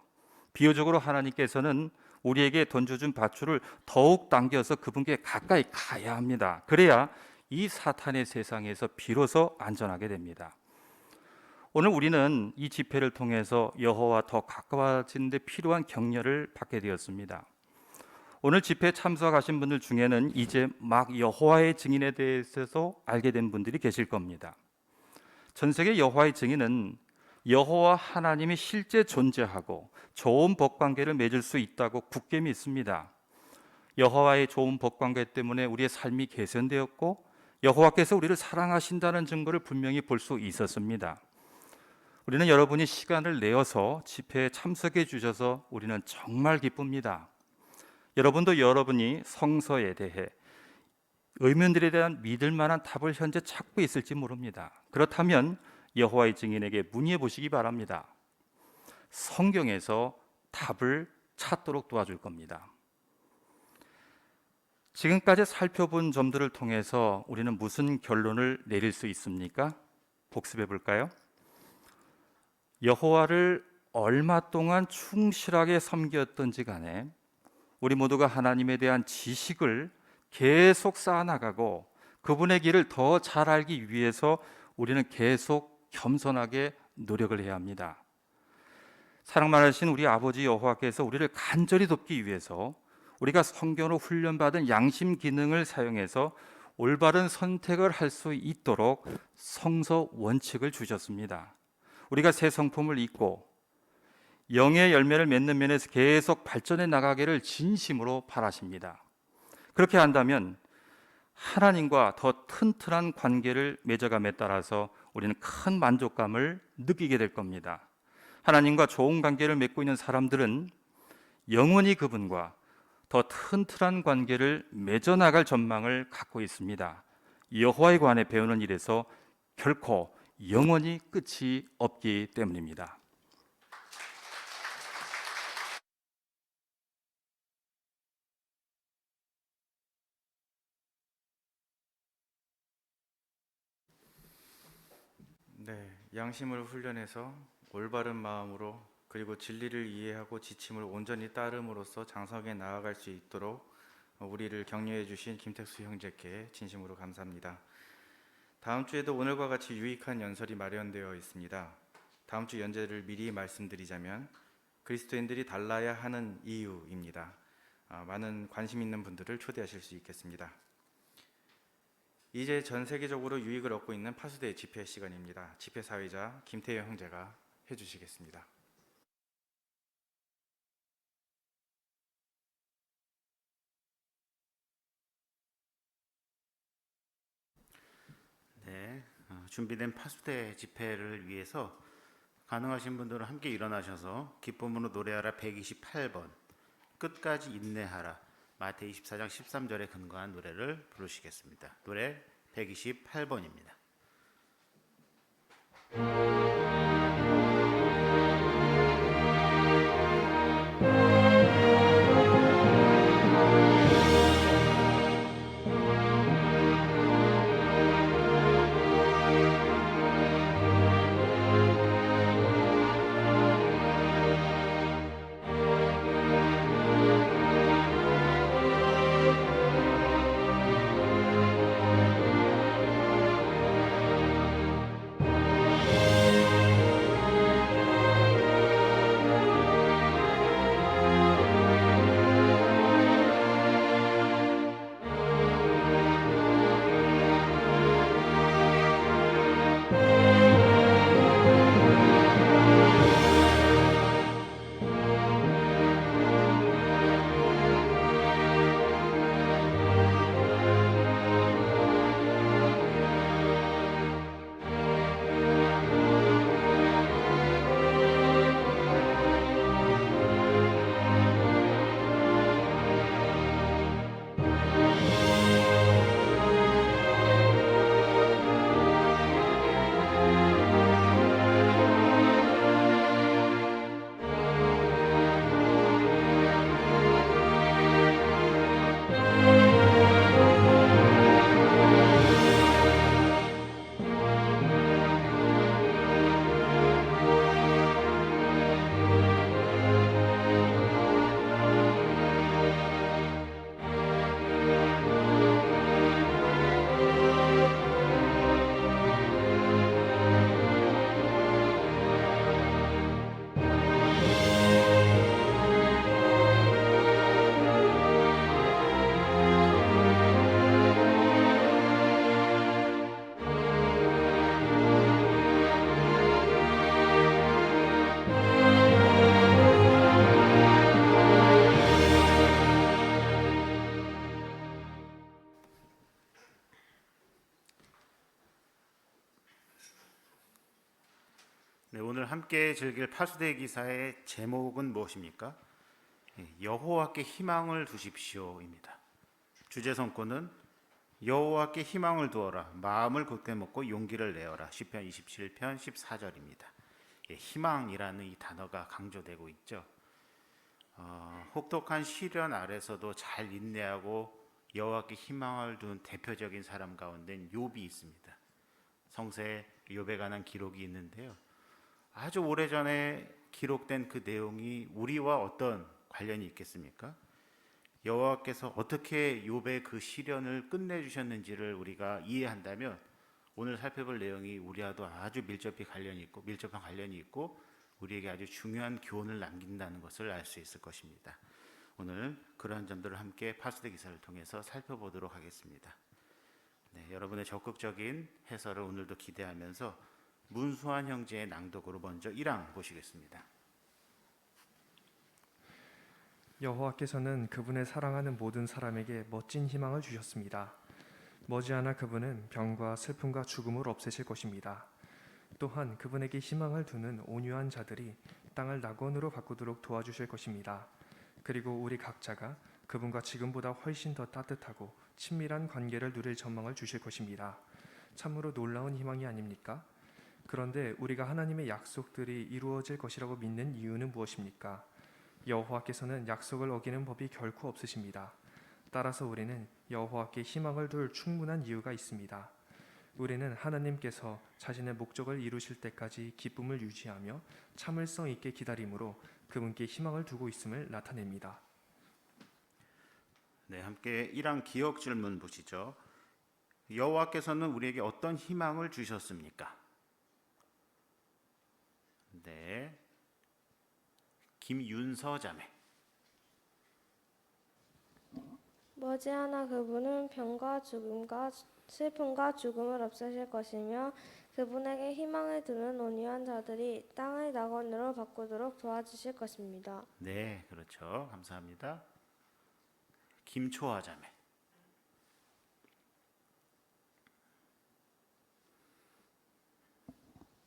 비유적으로 하나님께서는 우리에게 던져준 밧줄을 더욱 당겨서 그분께 가까이 가야 합니다. 그래야 이 사탄의 세상에서 비로소 안전하게 됩니다. 오늘 우리는 이 집회를 통해서 여호와와 더 가까워지는 데 필요한 격려를 받게 되었습니다. 오늘 집회에 참석하신 분들 중에는 이제 막 여호와의 증인에 대해서 알게 된 분들이 계실 겁니다. 전 세계 여호와의 증인은 여호와 하나님이 실제 존재하고 좋은 법관계를 맺을 수 있다고 굳게 믿습니다. 여호와의 좋은 법관계 때문에 우리의 삶이 개선되었고 여호와께서 우리를 사랑하신다는 증거를 분명히 볼 수 있었습니다. 우리는 여러분이 시간을 내어서 집회에 참석해 주셔서 우리는 정말 기쁩니다. 여러분도 여러분이 성서에 대해 의문들에 대한 믿을 만한 답을 현재 찾고 있을지 모릅니다. 그렇다면 여호와의 증인에게 문의해 보시기 바랍니다. 성경에서 답을 찾도록 도와줄 겁니다. 지금까지 살펴본 점들을 통해서 우리는 무슨 결론을 내릴 수 있습니까? 복습해 볼까요? 여호와를 얼마 동안 충실하게 섬겼던지 간에 우리 모두가 하나님에 대한 지식을 계속 쌓아나가고 그분의 길을 더 잘 알기 위해서 우리는 계속 겸손하게 노력을 해야 합니다. 사랑 많으신 우리 아버지 여호와께서 우리를 간절히 돕기 위해서 우리가 성경으로 훈련받은 양심 기능을 사용해서 올바른 선택을 할 수 있도록 성서 원칙을 주셨습니다. 우리가 새 성품을 입고 영의 열매를 맺는 면에서 계속 발전해 나가기를 진심으로 바라십니다. 그렇게 한다면 하나님과 더 튼튼한 관계를 맺어감에 따라서 우리는 큰 만족감을 느끼게 될 겁니다. 하나님과 좋은 관계를 맺고 있는 사람들은 영원히 그분과 더 튼튼한 관계를 맺어나갈 전망을 갖고 있습니다. 여호와에 관해 배우는 일에서 결코 영원히 끝이 없기 때문입니다.
네, 양심을 훈련해서 올바른 마음으로 그리고 진리를 이해하고 지침을 온전히 따름으로써 장성에 나아갈 수 있도록 우리를 격려해 주신 김택수 형제께 진심으로 감사합니다. 다음 주에도 오늘과 같이 유익한 연설이 마련되어 있습니다. 다음 주 연재를 미리 말씀드리자면 그리스도인들이 달라야 하는 이유입니다. 많은 관심 있는 분들을 초대하실 수 있겠습니다. 이제 전 세계적으로 유익을 얻고 있는 파수대 집회 시간입니다. 집회 사회자 김태형 형제가 해주시겠습니다.
네, 준비된 파수대 집회를 위해서 가능하신 분들은 함께 일어나셔서 기쁨으로 노래하라 128번 끝까지 인내하라 마태 24장 13절에 근거한 노래를 부르시겠습니다. 노래 128번입니다. 네, 오늘 함께 즐길 파수대 기사의 제목은 무엇입니까? 여호와께 희망을 두십시오입니다. 주제 성구는 여호와께 희망을 두어라 마음을 굳게 먹고 용기를 내어라 시편 27편 14절입니다. 희망이라는 이 단어가 강조되고 있죠. 혹독한 시련 아래서도 잘 인내하고 여호와께 희망을 둔 대표적인 사람 가운데 욥이 있습니다. 성서에 욥에 관한 기록이 있는데요. 아주 오래전에 기록된 그 내용이 우리와 어떤 관련이 있겠습니까? 여호와께서 어떻게 욥의 그 시련을 끝내주셨는지를 우리가 이해한다면 오늘 살펴볼 내용이 우리와도 아주 밀접한 관련이 있고 우리에게 아주 중요한 교훈을 남긴다는 것을 알 수 있을 것입니다. 오늘 그러한 점들을 함께 파수대 기사를 통해서 살펴보도록 하겠습니다. 네, 여러분의 적극적인 해설을 오늘도 기대하면서 문수환 형제의 낭독으로 먼저 1항 보시겠습니다.
여호와께서는 그분의 사랑하는 모든 사람에게 멋진 희망을 주셨습니다. 머지않아 그분은 병과 슬픔과 죽음을 없애실 것입니다. 또한 그분에게 희망을 두는 온유한 자들이 땅을 낙원으로 바꾸도록 도와주실 것입니다. 그리고 우리 각자가 그분과 지금보다 훨씬 더 따뜻하고 친밀한 관계를 누릴 전망을 주실 것입니다. 참으로 놀라운 희망이 아닙니까? 그런데 우리가 하나님의 약속들이 이루어질 것이라고 믿는 이유는 무엇입니까? 여호와께서는 약속을 어기는 법이 결코 없으십니다. 따라서 우리는 여호와께 희망을 둘 충분한 이유가 있습니다. 우리는 하나님께서 자신의 목적을 이루실 때까지 기쁨을 유지하며 참을성 있게 기다림으로 그분께 희망을 두고 있음을 나타냅니다.
네, 함께 1항 기억 질문 보시죠. 여호와께서는 우리에게 어떤 희망을 주셨습니까? 네, 김윤서 자매.
머지않아 그분은 병과 죽음과 슬픔과 죽음을 없애실 것이며 그분에게 희망을 두는 온유한 자들이 땅을 낙원으로 바꾸도록 도와주실 것입니다.
네, 그렇죠. 감사합니다. 김초아 자매.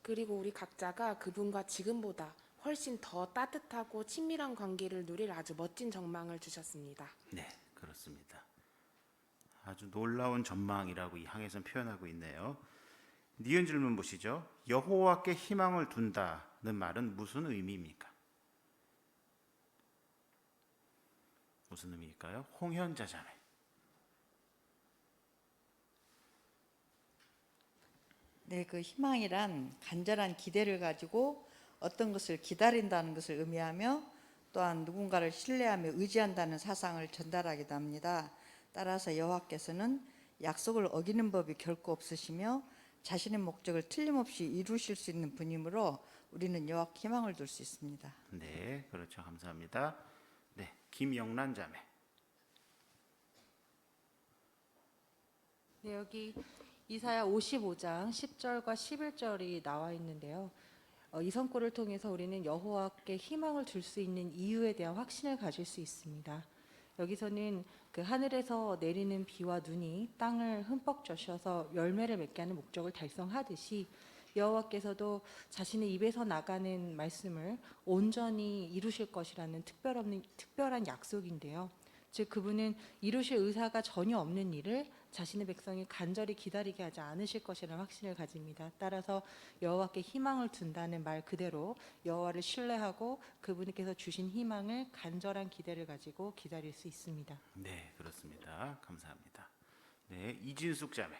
그리고 우리 각자가 그분과 지금보다 훨씬 더 따뜻하고 친밀한 관계를 누릴 아주 멋진 전망을 주셨습니다.
네, 그렇습니다. 아주 놀라운 전망이라고 이 항에서는 표현하고 있네요. 니은 질문 보시죠. 여호와께 희망을 둔다는 말은 무슨 의미입니까? 무슨 의미일까요? 홍현자 자매.
네, 그 희망이란 간절한 기대를 가지고 어떤 것을 기다린다는 것을 의미하며 또한 누군가를 신뢰하며 의지한다는 사상을 전달하기도 합니다. 따라서 여호와께서는 약속을 어기는 법이 결코 없으시며 자신의 목적을 틀림없이 이루실 수 있는 분이므로 우리는 여호와께 희망을 둘 수 있습니다.
네, 그렇죠. 감사합니다. 네, 김영란 자매.
네, 여기 이사야 55장 10절과 11절이 나와 있는데요. 이 선고를 통해서 우리는 여호와께 희망을 줄 수 있는 이유에 대한 확신을 가질 수 있습니다. 여기서는 그 하늘에서 내리는 비와 눈이 땅을 흠뻑 적셔서 열매를 맺게 하는 목적을 달성하듯이 여호와께서도 자신의 입에서 나가는 말씀을 온전히 이루실 것이라는 특별한 약속인데요. 즉 그분은 이루실 의사가 전혀 없는 일을 자신의 백성이 간절히 기다리게 하지 않으실 것이라는 확신을 가집니다. 따라서 여호와께 희망을 둔다는 말 그대로 여호와를 신뢰하고 그분께서 주신 희망을 간절한 기대를 가지고 기다릴 수 있습니다.
네, 그렇습니다. 감사합니다. 네, 이진숙 자매.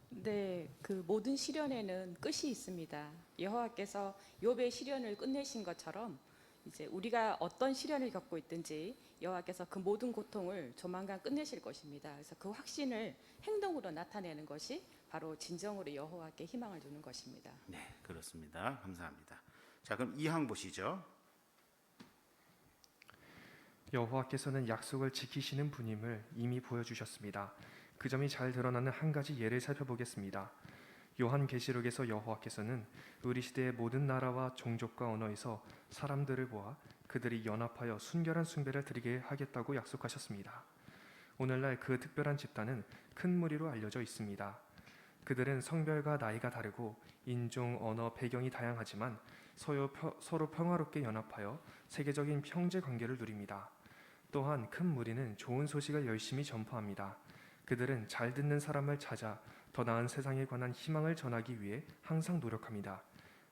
네, 그 모든 시련에는 끝이 있습니다. 여호와께서 욥의 시련을 끝내신 것처럼 이제 우리가 어떤 시련을 겪고 있든지 여호와께서 그 모든 고통을 조만간 끝내실 것입니다. 그래서 그 확신을 행동으로 나타내는 것이 바로 진정으로 여호와께 희망을 두는 것입니다.
네, 그렇습니다. 감사합니다. 자, 그럼 이항 보시죠.
여호와께서는 약속을 지키시는 분임을 이미 보여주셨습니다. 그 점이 잘 드러나는 한 가지 예를 살펴보겠습니다. 요한계시록에서 여호와께서는 우리 시대의 모든 나라와 종족과 언어에서 사람들을 모아 그들이 연합하여 순결한 숭배를 드리게 하겠다고 약속하셨습니다. 오늘날 그 특별한 집단은 큰 무리로 알려져 있습니다. 그들은 성별과 나이가 다르고 인종, 언어, 배경이 다양하지만 서로 평화롭게 연합하여 세계적인 형제 관계를 누립니다. 또한 큰 무리는 좋은 소식을 열심히 전파합니다. 그들은 잘 듣는 사람을 찾아 더 나은 세상에 관한 희망을 전하기 위해 항상 노력합니다.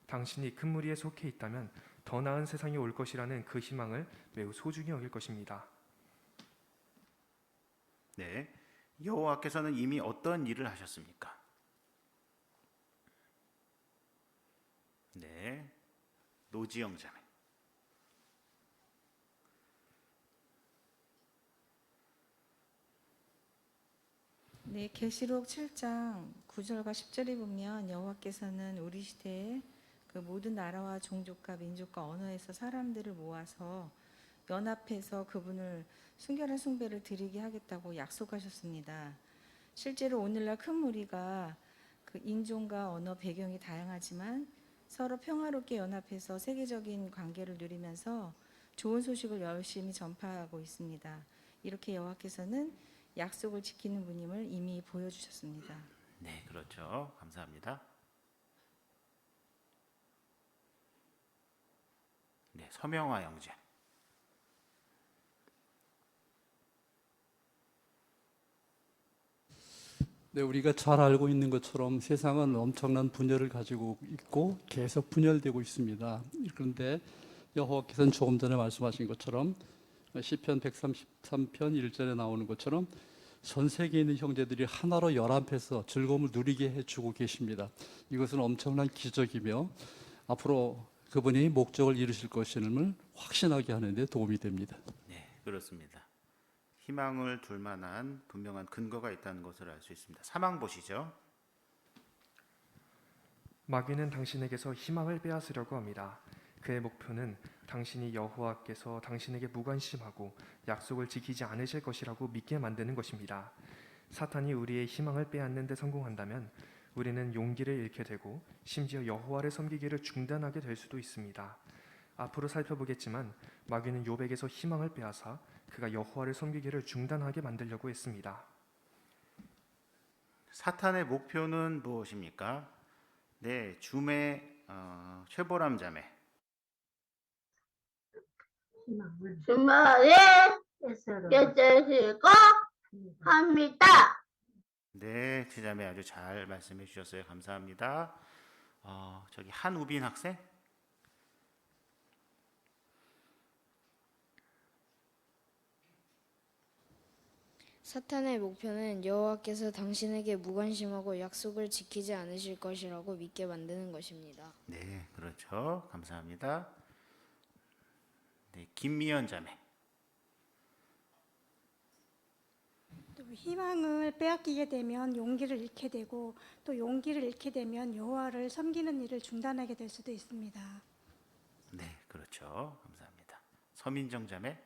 당신이 큰 무리에 속해 있다면 더 나은 세상이 올 것이라는 그 희망을 매우 소중히 여길 것입니다.
네, 여호와께서는 이미 어떤 일을 하셨습니까? 네, 노지영 자매.
네, 계시록 7장 9절과 10절에 보면 여호와께서는 우리 시대에 그 모든 나라와 종족과 민족과 언어에서 사람들을 모아서 연합해서 그분을 순결한 숭배를 드리게 하겠다고 약속하셨습니다. 실제로 오늘날 큰 무리가 그 인종과 언어 배경이 다양하지만 서로 평화롭게 연합해서 세계적인 관계를 누리면서 좋은 소식을 열심히 전파하고 있습니다. 이렇게 여호와께서는 약속을 지키는 분임을 이미 보여주셨습니다.
네, 그렇죠. 감사합니다. 네, 서명화 영재.
네, 우리가 잘 알고 있는 것처럼 세상은 엄청난 분열을 가지고 있고 계속 분열되고 있습니다. 그런데 여호와께서는 조금 전에 말씀하신 것처럼 시편 133편 1절에 나오는 것처럼 전 세계에 있는 형제들이 하나로 연합해서 즐거움을 누리게 해주고 계십니다. 이것은 엄청난 기적이며 앞으로 그분이 목적을 이루실 것임을 확신하게 하는 데 도움이 됩니다.
네, 그렇습니다. 희망을 둘 만한 분명한 근거가 있다는 것을 알 수 있습니다. 사망 보시죠.
마귀는 당신에게서 희망을 빼앗으려고 합니다. 그의 목표는 당신이 여호와께서 당신에게 무관심하고 약속을 지키지 않으실 것이라고 믿게 만드는 것입니다. 사탄이 우리의 희망을 빼앗는 데 성공한다면 우리는 용기를 잃게 되고 심지어 여호와를 섬기기를 중단하게 될 수도 있습니다. 앞으로 살펴보겠지만 마귀는 욥에게서 희망을 빼앗아 그가 여호와를 섬기기를 중단하게 만들려고 했습니다.
사탄의 목표는 무엇입니까? 네, 줌의 최보람 자매.
주말에 깨뜨리고 합니다.
네, 제자매 아주 잘 말씀해 주셨어요. 감사합니다. 저기 한우빈 학생.
사탄의 목표는 여호와께서 당신에게 무관심하고 약속을 지키지 않으실 것이라고 믿게 만드는 것입니다.
네, 그렇죠. 감사합니다. 네, 김미연 자매.
또 희망을 빼앗기게 되면 용기를 잃게 되고 또 용기를 잃게 되면 여호와를 섬기는 일을 중단하게 될 수도 있습니다.
네, 그렇죠. 감사합니다. 서민정 자매.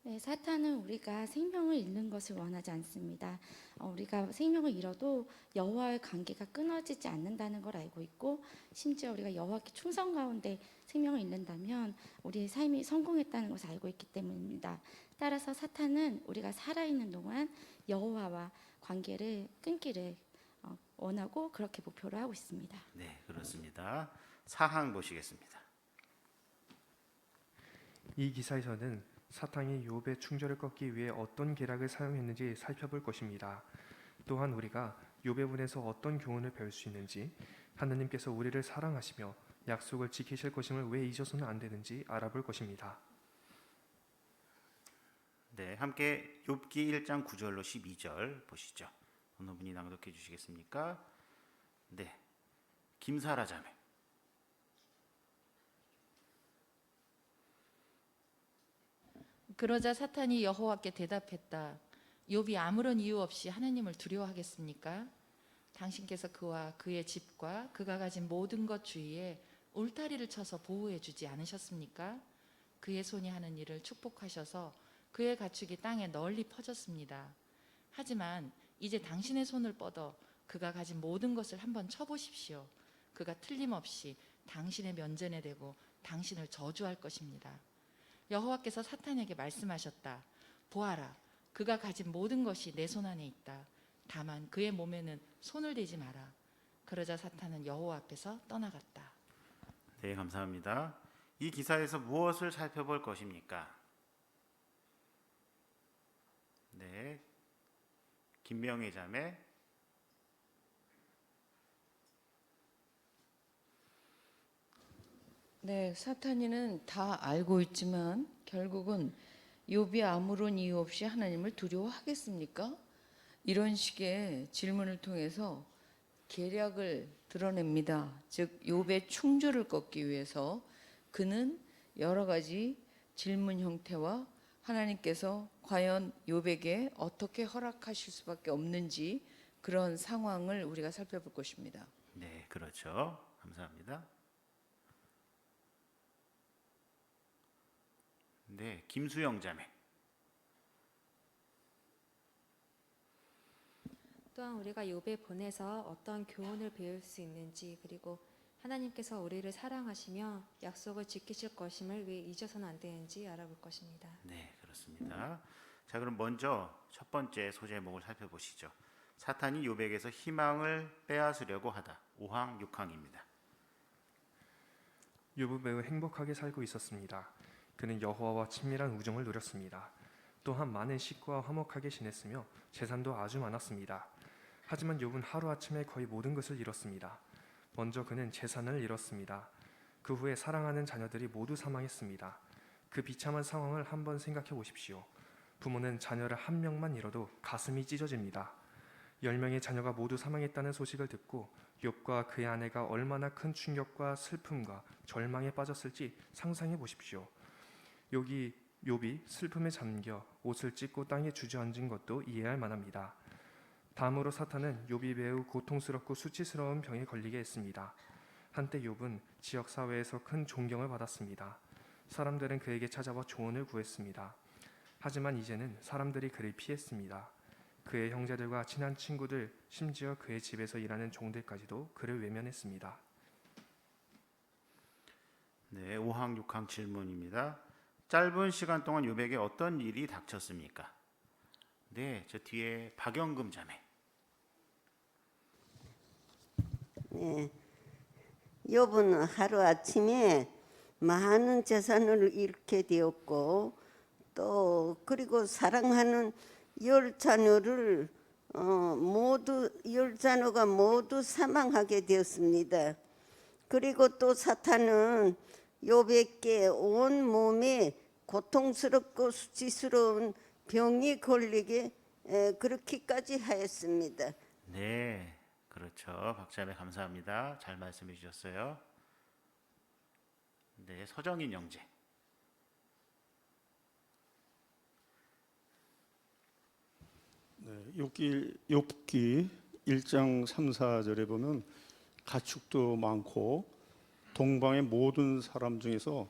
네, 사탄은 우리가 생명을 잃는 것을 원하지 않습니다. 우리가 생명을 잃어도 여호와의 관계가 끊어지지 않는다는 걸 알고 있고, 심지어 우리가 여호와께 충성 가운데 생명을 잃는다면 우리의 삶이 성공했다는 것을 알고 있기 때문입니다. 따라서 사탄은 우리가 살아있는 동안 여호와와 관계를 끊기를 원하고 그렇게 목표로 하고 있습니다.
네, 그렇습니다. 사항 보시겠습니다.
이 기사에서는 사탄이 욥의 충절을 꺾기 위해 어떤 계략을 사용했는지 살펴볼 것입니다. 또한 우리가 욥의 문에서 어떤 교훈을 배울 수 있는지, 하나님께서 우리를 사랑하시며 약속을 지키실 것임을 왜 잊어서는 안 되는지 알아볼 것입니다.
네, 함께 욥기 1장 9절로 12절 보시죠. 어느 분이 낭독해 주시겠습니까? 네, 김사라 자매.
그러자 사탄이 여호와께 대답했다. 욥이 아무런 이유 없이 하나님을 두려워하겠습니까? 당신께서 그와 그의 집과 그가 가진 모든 것 주위에 울타리를 쳐서 보호해 주지 않으셨습니까? 그의 손이 하는 일을 축복하셔서 그의 가축이 땅에 널리 퍼졌습니다. 하지만 이제 당신의 손을 뻗어 그가 가진 모든 것을 한번 쳐보십시오. 그가 틀림없이 당신의 면전에 대고 당신을 저주할 것입니다. 여호와께서 사탄에게 말씀하셨다. 보아라, 그가 가진 모든 것이 내 손 안에 있다. 다만 그의 몸에는 손을 대지 마라. 그러자 사탄은 여호와 앞에서 떠나갔다.
네, 감사합니다. 이 기사에서 무엇을 살펴볼 것입니까? 네, 김명희 자매.
네, 사탄이는 다 알고 있지만 결국은 욥이 아무런 이유 없이 하나님을 두려워하겠습니까? 이런 식의 질문을 통해서 계략을 드러냅니다. 즉 욥의 충주를 꺾기 위해서 그는 여러 가지 질문 형태와 하나님께서 과연 욥에게 어떻게 허락하실 수밖에 없는지 그런 상황을 우리가 살펴볼 것입니다.
네, 그렇죠. 감사합니다. 네, 김수영 자매.
또한 우리가 욥에 본에서 어떤 교훈을 배울 수 있는지, 그리고 하나님께서 우리를 사랑하시며 약속을 지키실 것임을 왜 잊어서는 안 되는지 알아볼 것입니다.
네, 그렇습니다. 자, 그럼 먼저 첫 번째 소제목을 살펴보시죠. 사탄이 욥에게서 희망을 빼앗으려고 하다. 5항, 6항입니다.
욥은 매우 행복하게 살고 있었습니다. 그는 여호와와 친밀한 우정을 누렸습니다. 또한 많은 식구와 화목하게 지냈으며 재산도 아주 많았습니다. 하지만 욥은 하루아침에 거의 모든 것을 잃었습니다. 먼저 그는 재산을 잃었습니다. 그 후에 사랑하는 자녀들이 모두 사망했습니다. 그 비참한 상황을 한번 생각해 보십시오. 부모는 자녀를 한 명만 잃어도 가슴이 찢어집니다. 10명의 자녀가 모두 사망했다는 소식을 듣고 욥과 그의 아내가 얼마나 큰 충격과 슬픔과 절망에 빠졌을지 상상해 보십시오. 욥이 슬픔에 잠겨 옷을 찢고 땅에 주저앉은 것도 이해할 만합니다. 다음으로 사탄은 욥이 매우 고통스럽고 수치스러운 병에 걸리게 했습니다. 한때 욥은 지역 사회에서 큰 존경을 받았습니다. 사람들은 그에게 찾아와 조언을 구했습니다. 하지만 이제는 사람들이 그를 피했습니다. 그의 형제들과 친한 친구들, 심지어 그의 집에서 일하는 종들까지도 그를 외면했습니다.
네, 5항, 6항 질문입니다. 짧은 시간 동안 요백에 어떤 일이 닥쳤습니까? 네, 저 뒤에 박영금 자매.
네, 욥은 하루아침에 많은 재산을 잃게 되었고 또 그리고 사랑하는 10자녀를 열 자녀가 모두 사망하게 되었습니다. 그리고 또 사탄은 욥에게 온 몸에 고통스럽고 수치스러운 병이 걸리게 그렇게까지 하였습니다.
네, 그렇죠. 박자매 감사합니다. 잘 말씀해 주셨어요. 네, 서정인 영재.
네, 욥기 1장 3, 4절에 보면 가축도 많고 동방의 모든 사람 중에서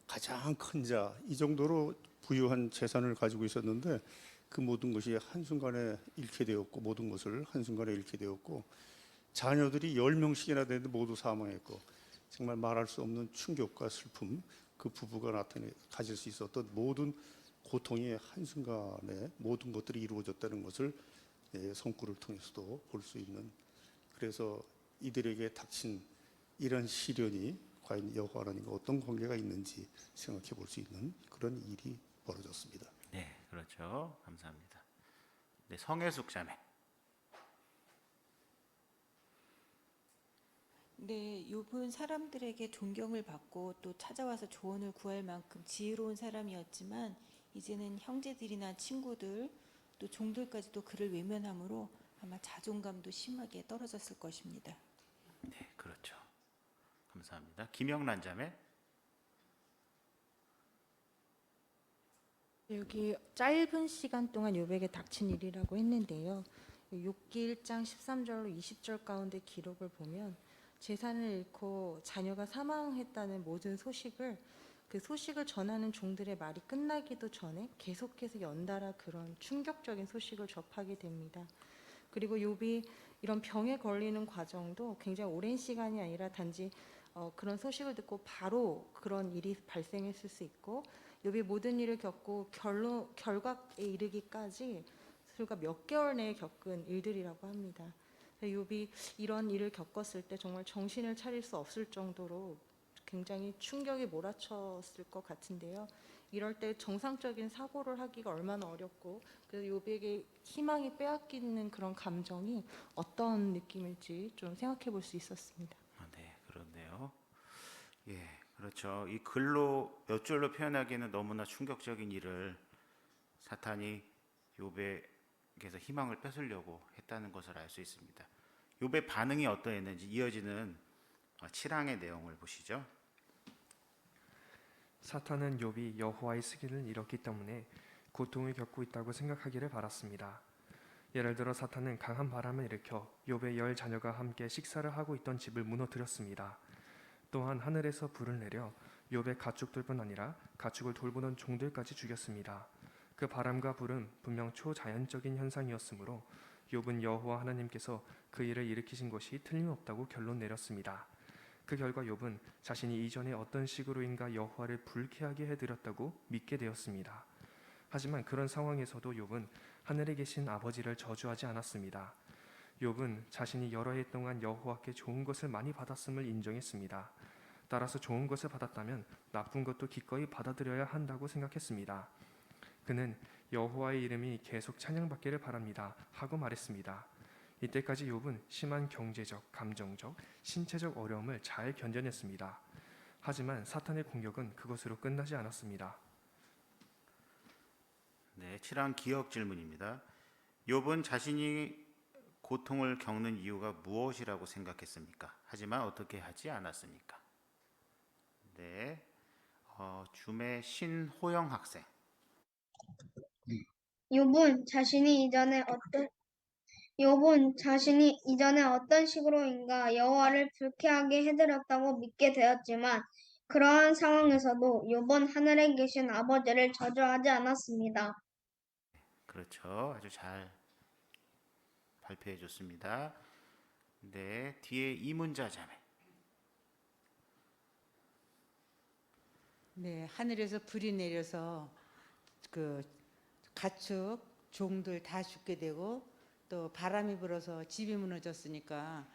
가장 큰 자, 이 정도로 부유한 재산을 가지고 있었는데 그 모든 것이 한순간에 잃게 되었고 모든 것을 한순간에 잃게 되었고 자녀들이 10명씩이나 되는데 모두 사망했고 정말 말할 수 없는 충격과 슬픔, 그 부부가 가질 수 있었던 모든 고통이 한순간에 모든 것들이 이루어졌다는 것을 성구를 통해서도 볼 수 있는, 그래서 이들에게 닥친 이런 시련이 과연 여호와 하나님과 어떤 관계가 있는지 생각해 볼 수 있는 그런 일이 벌어졌습니다.
네, 그렇죠. 감사합니다. 네, 성혜숙 자매.
네, 욥은 사람들에게 존경을 받고 또 찾아와서 조언을 구할 만큼 지혜로운 사람이었지만 이제는 형제들이나 친구들 또 종들까지도 그를 외면함으로 아마 자존감도 심하게 떨어졌을 것입니다.
네, 그렇죠. 감사합니다. 김영란 자매.
여기 짧은 시간 동안 욥에게 닥친 일이라고 했는데요. 욥기 1장 13절로 20절 가운데 기록을 보면 재산을 잃고 자녀가 사망했다는 모든 소식을 그 소식을 전하는 종들의 말이 끝나기도 전에 계속해서 연달아 그런 충격적인 소식을 접하게 됩니다. 그리고 욥이 이런 병에 걸리는 과정도 굉장히 오랜 시간이 아니라 단지 그런 소식을 듣고 바로 그런 일이 발생했을 수 있고 욥이 모든 일을 겪고 결과에 이르기까지 불과 몇 개월 내에 겪은 일들이라고 합니다. 욥이 이런 일을 겪었을 때 정말 정신을 차릴 수 없을 정도로 굉장히 충격이 몰아쳤을 것 같은데요. 이럴 때 정상적인 사고를 하기가 얼마나 어렵고 그래서 욥에게 희망이 빼앗기는 그런 감정이 어떤 느낌일지 좀 생각해 볼 수 있었습니다.
네, 그렇네요. 예, 그렇죠. 이 글로 몇 줄로 표현하기에는 너무나 충격적인 일을 사탄이 욥에게서 희망을 뺏으려고 했다는 것을 알 수 있습니다. 욥의 반응이 어떠했는지 이어지는 7항의 내용을 보시죠.
사탄은 욥이 여호와의 승인을 잃었기 때문에 고통을 겪고 있다고 생각하기를 바랐습니다. 예를 들어 사탄은 강한 바람을 일으켜 욥의 10 자녀가 함께 식사를 하고 있던 집을 무너뜨렸습니다. 또한 하늘에서 불을 내려 욥의 가축들뿐 아니라 가축을 돌보던 종들까지 죽였습니다. 그 바람과 불은 분명 초자연적인 현상이었으므로 욥은 여호와 하나님께서 그 일을 일으키신 것이 틀림없다고 결론 내렸습니다. 그 결과 욥은 자신이 이전에 어떤 식으로인가 여호와를 불쾌하게 해드렸다고 믿게 되었습니다. 하지만 그런 상황에서도 욥은 하늘에 계신 아버지를 저주하지 않았습니다. 욥은 자신이 여러 해 동안 여호와께 좋은 것을 많이 받았음을 인정했습니다. 따라서 좋은 것을 받았다면 나쁜 것도 기꺼이 받아들여야 한다고 생각했습니다. 그는 여호와의 이름이 계속 찬양받기를 바랍니다 하고 말했습니다. 이때까지 욥은 심한 경제적, 감정적, 신체적 어려움을 잘 견뎌냈습니다. 하지만 사탄의 공격은 그것으로 끝나지 않았습니다.
네, 7항 기억 질문입니다. 욥은 자신이 고통을 겪는 이유가 무엇이라고 생각했습니까? 하지만 어떻게 하지 않았습니까? 네, 줌의 신호영 학생.
욥은 자신이 이전에 어떤 식으로인가 여호와를 불쾌하게 해드렸다고 믿게 되었지만 그러한 상황에서도 욥은 하늘에 계신 아버지를 저주하지 않았습니다.
그렇죠. 아주 잘 발표해 줬습니다. 네, 뒤에 이문자 자매.
네, 하늘에서 불이 내려서 그 가축, 종들 다 죽게 되고 또 바람이 불어서 집이 무너졌으니까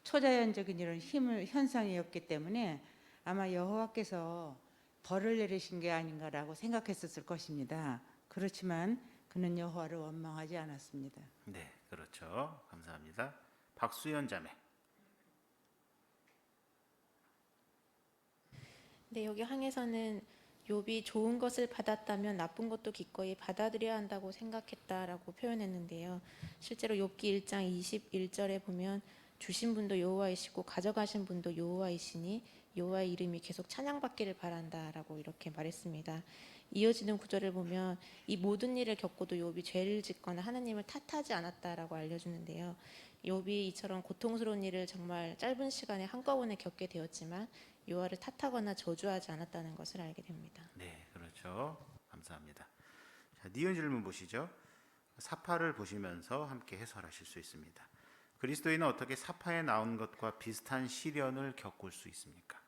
초자연적인 이런 현상이었기 때문에 아마 여호와께서 벌을 내리신 게 아닌가라고 생각했었을 것입니다. 그렇지만 그는 여호와를 원망하지 않았습니다.
네, 그렇죠. 감사합니다. 박수연 자매.
네, 여기 항에서는 욥이 좋은 것을 받았다면 나쁜 것도 기꺼이 받아들여야 한다고 생각했다라고 표현했는데요. 실제로 욥기 1장 21절에 보면 주신 분도 여호와이시고 가져가신 분도 여호와이시니 여호와의 이름이 계속 찬양받기를 바란다라고 이렇게 말했습니다. 이어지는 구절을 보면 이 모든 일을 겪고도 욥이 죄를 짓거나 하나님을 탓하지 않았다라고 알려주는데요. 욥이 이처럼 고통스러운 일을 정말 짧은 시간에 한꺼번에 겪게 되었지만 여호와를 탓하거나 저주하지 않았다는 것을 알게 됩니다.
네, 그렇죠. 감사합니다. 자, 니은 질문 보시죠. 사파를 보시면서 함께 해설하실 수 있습니다. 그리스도인은 어떻게 사파에 나온 것과 비슷한 시련을 겪을 수 있습니까?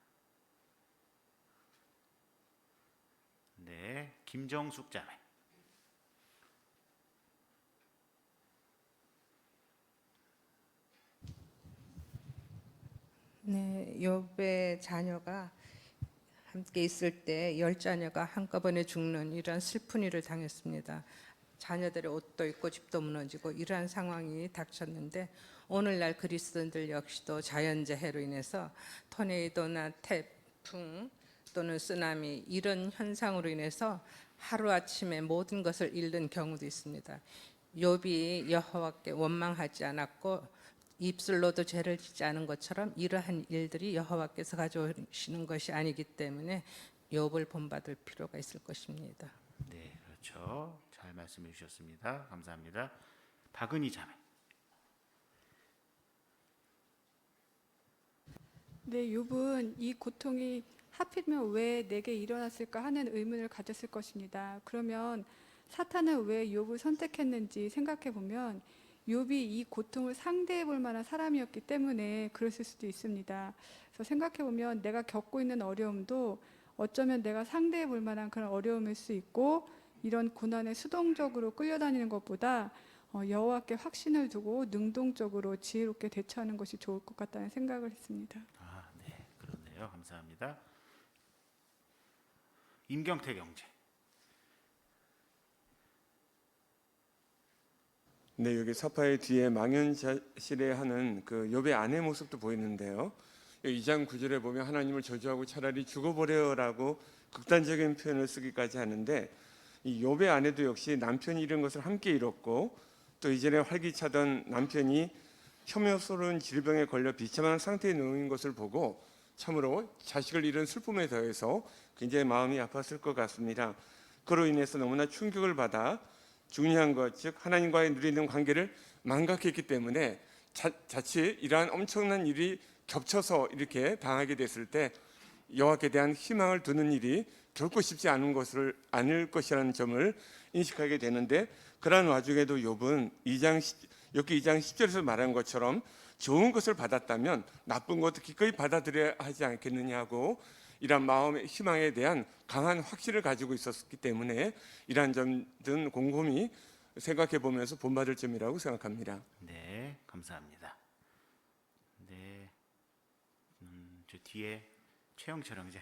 네, 김정숙 자매.
네, 욥의 자녀가 함께 있을 때 10자녀가 한꺼번에 죽는 이러한 슬픈 일을 당했습니다. 자녀들의 옷도 있고 집도 무너지고 이러한 상황이 닥쳤는데 오늘날 그리스도인들 역시도 자연재해로 인해서 토네이도나 태풍 또는 쓰나미 이런 현상으로 인해서 하루아침에 모든 것을 잃는 경우도 있습니다. 욥이 여호와께 원망하지 않았고 입술로도 죄를 짓지 않은 것처럼 이러한 일들이 여호와께서 가져오시는 것이 아니기 때문에 욥을 본받을 필요가 있을 것입니다.
네, 그렇죠. 잘 말씀해 주셨습니다. 감사합니다. 박은희 자매.
네, 욥은 이 고통이 하필이면 왜 내게 일어났을까 하는 의문을 가졌을 것입니다. 그러면 사탄은 왜 욥을 선택했는지 생각해 보면 욥이 이 고통을 상대해 볼 만한 사람이었기 때문에 그랬을 수도 있습니다. 그래서 생각해 보면 내가 겪고 있는 어려움도 어쩌면 내가 상대해 볼 만한 그런 어려움일 수 있고 이런 고난에 수동적으로 끌려다니는 것보다 여호와께 확신을 두고 능동적으로 지혜롭게 대처하는 것이 좋을 것 같다는 생각을 했습니다.
아, 네, 그렇네요. 감사합니다. 임경태 경제.
네, 여기 사파의 뒤에 망연자실해하는 그 욥의 아내 모습도 보이는데요. 2장 9절에 보면 하나님을 저주하고 차라리 죽어버려라고 극단적인 표현을 쓰기까지 하는데 이 욥의 아내도 역시 남편이 잃은 것을 함께 잃었고 또 이전에 활기차던 남편이 혐오스러운 질병에 걸려 비참한 상태에 놓인 것을 보고 참으로 자식을 잃은 슬픔에 더해서 굉장히 마음이 아팠을 것 같습니다. 그로 인해서 너무나 충격을 받아 중요한 것, 즉 하나님과의 누리는 관계를 망각했기 때문에 자칫 이러한 엄청난 일이 겹쳐서 이렇게 당하게 됐을 때 여호와께 대한 희망을 두는 일이 결코 쉽지 않을 것이라는 점을 인식하게 되는데 그러한 와중에도 욥은 욥기 2장 10절에서 말한 것처럼 좋은 것을 받았다면 나쁜 것도 기꺼이 받아들여야 하지 않겠느냐고 이러한 마음의 희망에 대한 강한 확신을 가지고 있었기 때문에 이러한 점들은 곰곰이 생각해 보면서 본받을 점이라고 생각합니다.
네, 감사합니다. 네, 저 뒤에 최영철 형제.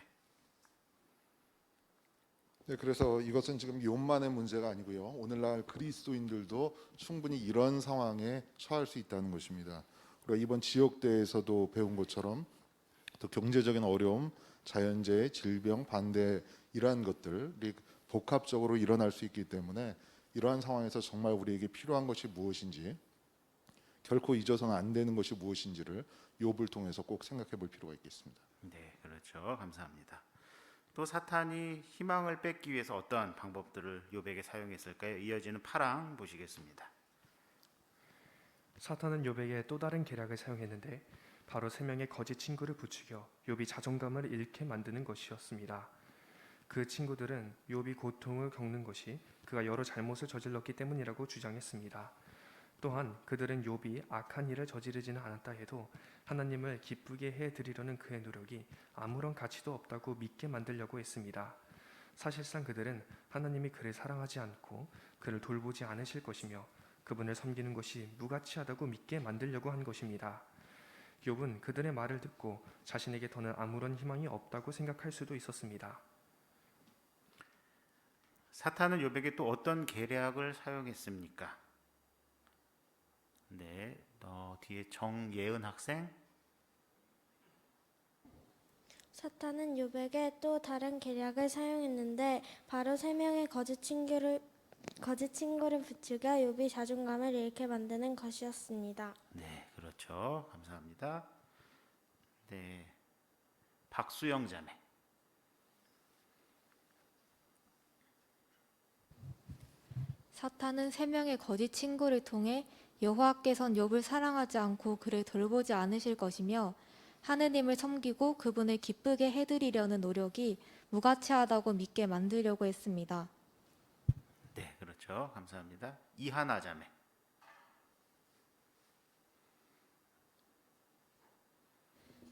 네, 그래서 이것은 지금 욥만의 문제가 아니고요. 오늘날 그리스도인들도 충분히 이런 상황에 처할 수 있다는 것입니다. 우리가 이번 지역대에서도 배운 것처럼 또 경제적인 어려움, 자연재해, 질병, 반대 이러한 것들이 복합적으로 일어날 수 있기 때문에 이러한 상황에서 정말 우리에게 필요한 것이 무엇인지 결코 잊어서는 안 되는 것이 무엇인지를 욥을 통해서 꼭 생각해 볼 필요가 있겠습니다.
네, 그렇죠. 감사합니다. 또 사탄이 희망을 뺏기 위해서 어떠한 방법들을 욥에게 사용했을까요? 이어지는 8항 보시겠습니다.
사탄은 욥에게 또 다른 계략을 사용했는데 바로 3명의 거짓 친구를 부추겨 욥이 자존감을 잃게 만드는 것이었습니다. 그 친구들은 욥이 고통을 겪는 것이 그가 여러 잘못을 저질렀기 때문이라고 주장했습니다. 또한 그들은 욥이 악한 일을 저지르지는 않았다 해도 하나님을 기쁘게 해드리려는 그의 노력이 아무런 가치도 없다고 믿게 만들려고 했습니다. 사실상 그들은 하나님이 그를 사랑하지 않고 그를 돌보지 않으실 것이며 그분을 섬기는 것이 무가치하다고 믿게 만들려고 한 것입니다. 욥은 그들의 말을 듣고 자신에게 더는 아무런 희망이 없다고 생각할 수도 있었습니다.
사탄은 욥에게 또 어떤 계략을 사용했습니까? 네, 뒤에 정예은 학생.
사탄은 욥에게 또 다른 계략을 사용했는데 바로 세 명의 거짓 친구를 부추겨 욥이 자존감을 잃게 만드는 것이었습니다.
네, 그렇죠. 감사합니다. 네, 박수영 자매.
사탄은 세 명의 거짓 친구를 통해 여호와께선 욥을 사랑하지 않고 그를 돌보지 않으실 것이며 하느님을 섬기고 그분을 기쁘게 해드리려는 노력이 무가치하다고 믿게 만들려고 했습니다.
네, 그렇죠. 감사합니다. 이하나 자매.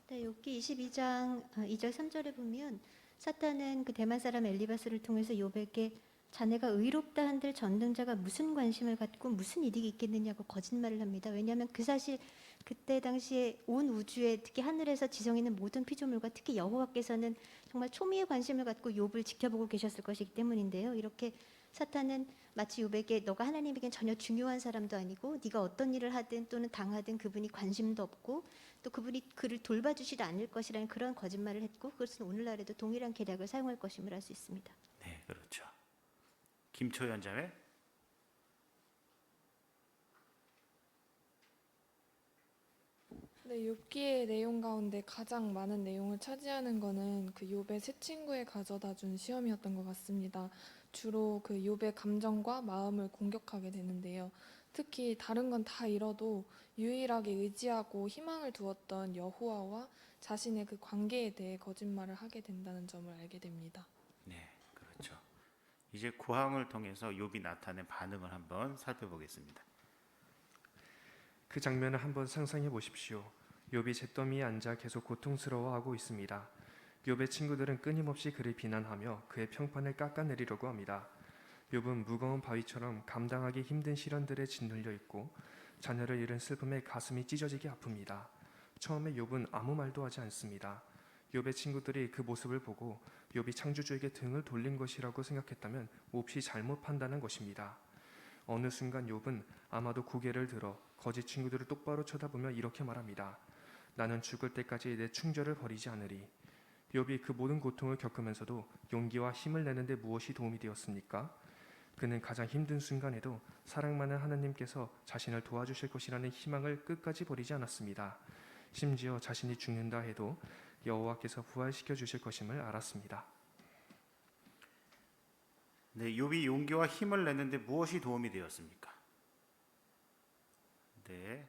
네, 욥기 22장 2절 3절에 보면 사탄은 그 대만 사람 엘리바스를 통해서 욥에게 자네가 의롭다 한들 전능자가 무슨 관심을 갖고 무슨 이득이 있겠느냐고 거짓말을 합니다. 왜냐하면 그 사실 그때 당시에 온 우주에 특히 하늘에서 지성에 있는 모든 피조물과 특히 여호와께서는 정말 초미의 관심을 갖고 욥을 지켜보고 계셨을 것이기 때문인데요. 이렇게 사탄은 마치 욥에게 너가 하나님에겐 전혀 중요한 사람도 아니고 네가 어떤 일을 하든 또는 당하든 그분이 관심도 없고 또 그분이 그를 돌봐주시지 않을 것이라는 그런 거짓말을 했고 그것은 오늘날에도 동일한 계략을 사용할 것임을 알 수 있습니다.
네, 그렇죠. 김초연 자매.
네, 욥기의 내용 가운데 가장 많은 내용을 차지하는 거는 그 욥의 세 친구에 가져다 준 시험이었던 것 같습니다. 주로 그 욥의 감정과 마음을 공격하게 되는데요. 특히 다른 건 다 잃어도 유일하게 의지하고 희망을 두었던 여호와와 자신의 그 관계에 대해 거짓말을 하게 된다는 점을 알게 됩니다.
네, 그렇죠. 이제 구항을 통해서 욥이 나타낸 반응을 한번 살펴보겠습니다.
그 장면을 한번 상상해 보십시오. 욥이 잿더미에 앉아 계속 고통스러워하고 있습니다. 욥의 친구들은 끊임없이 그를 비난하며 그의 평판을 깎아내리려고 합니다. 욥은 무거운 바위처럼 감당하기 힘든 시련들에 짓눌려 있고 자녀를 잃은 슬픔에 가슴이 찢어지게 아픕니다. 처음에 욥은 아무 말도 하지 않습니다. 욥의 친구들이 그 모습을 보고 욥이 창조주에게 등을 돌린 것이라고 생각했다면 몹시 잘못 판단한 것입니다. 어느 순간 욥은 아마도 고개를 들어 거짓 친구들을 똑바로 쳐다보며 이렇게 말합니다. 나는 죽을 때까지 내 충절을 버리지 않으리. 욥이 그 모든 고통을 겪으면서도 용기와 힘을 내는데 무엇이 도움이 되었습니까? 그는 가장 힘든 순간에도 사랑 많은 하나님께서 자신을 도와주실 것이라는 희망을 끝까지 버리지 않았습니다. 심지어 자신이 죽는다 해도 여호와께서 부활시켜 주실 것임을 알았습니다.
네, 욥이 용기와 힘을 내는데 무엇이 도움이 되었습니까? 네,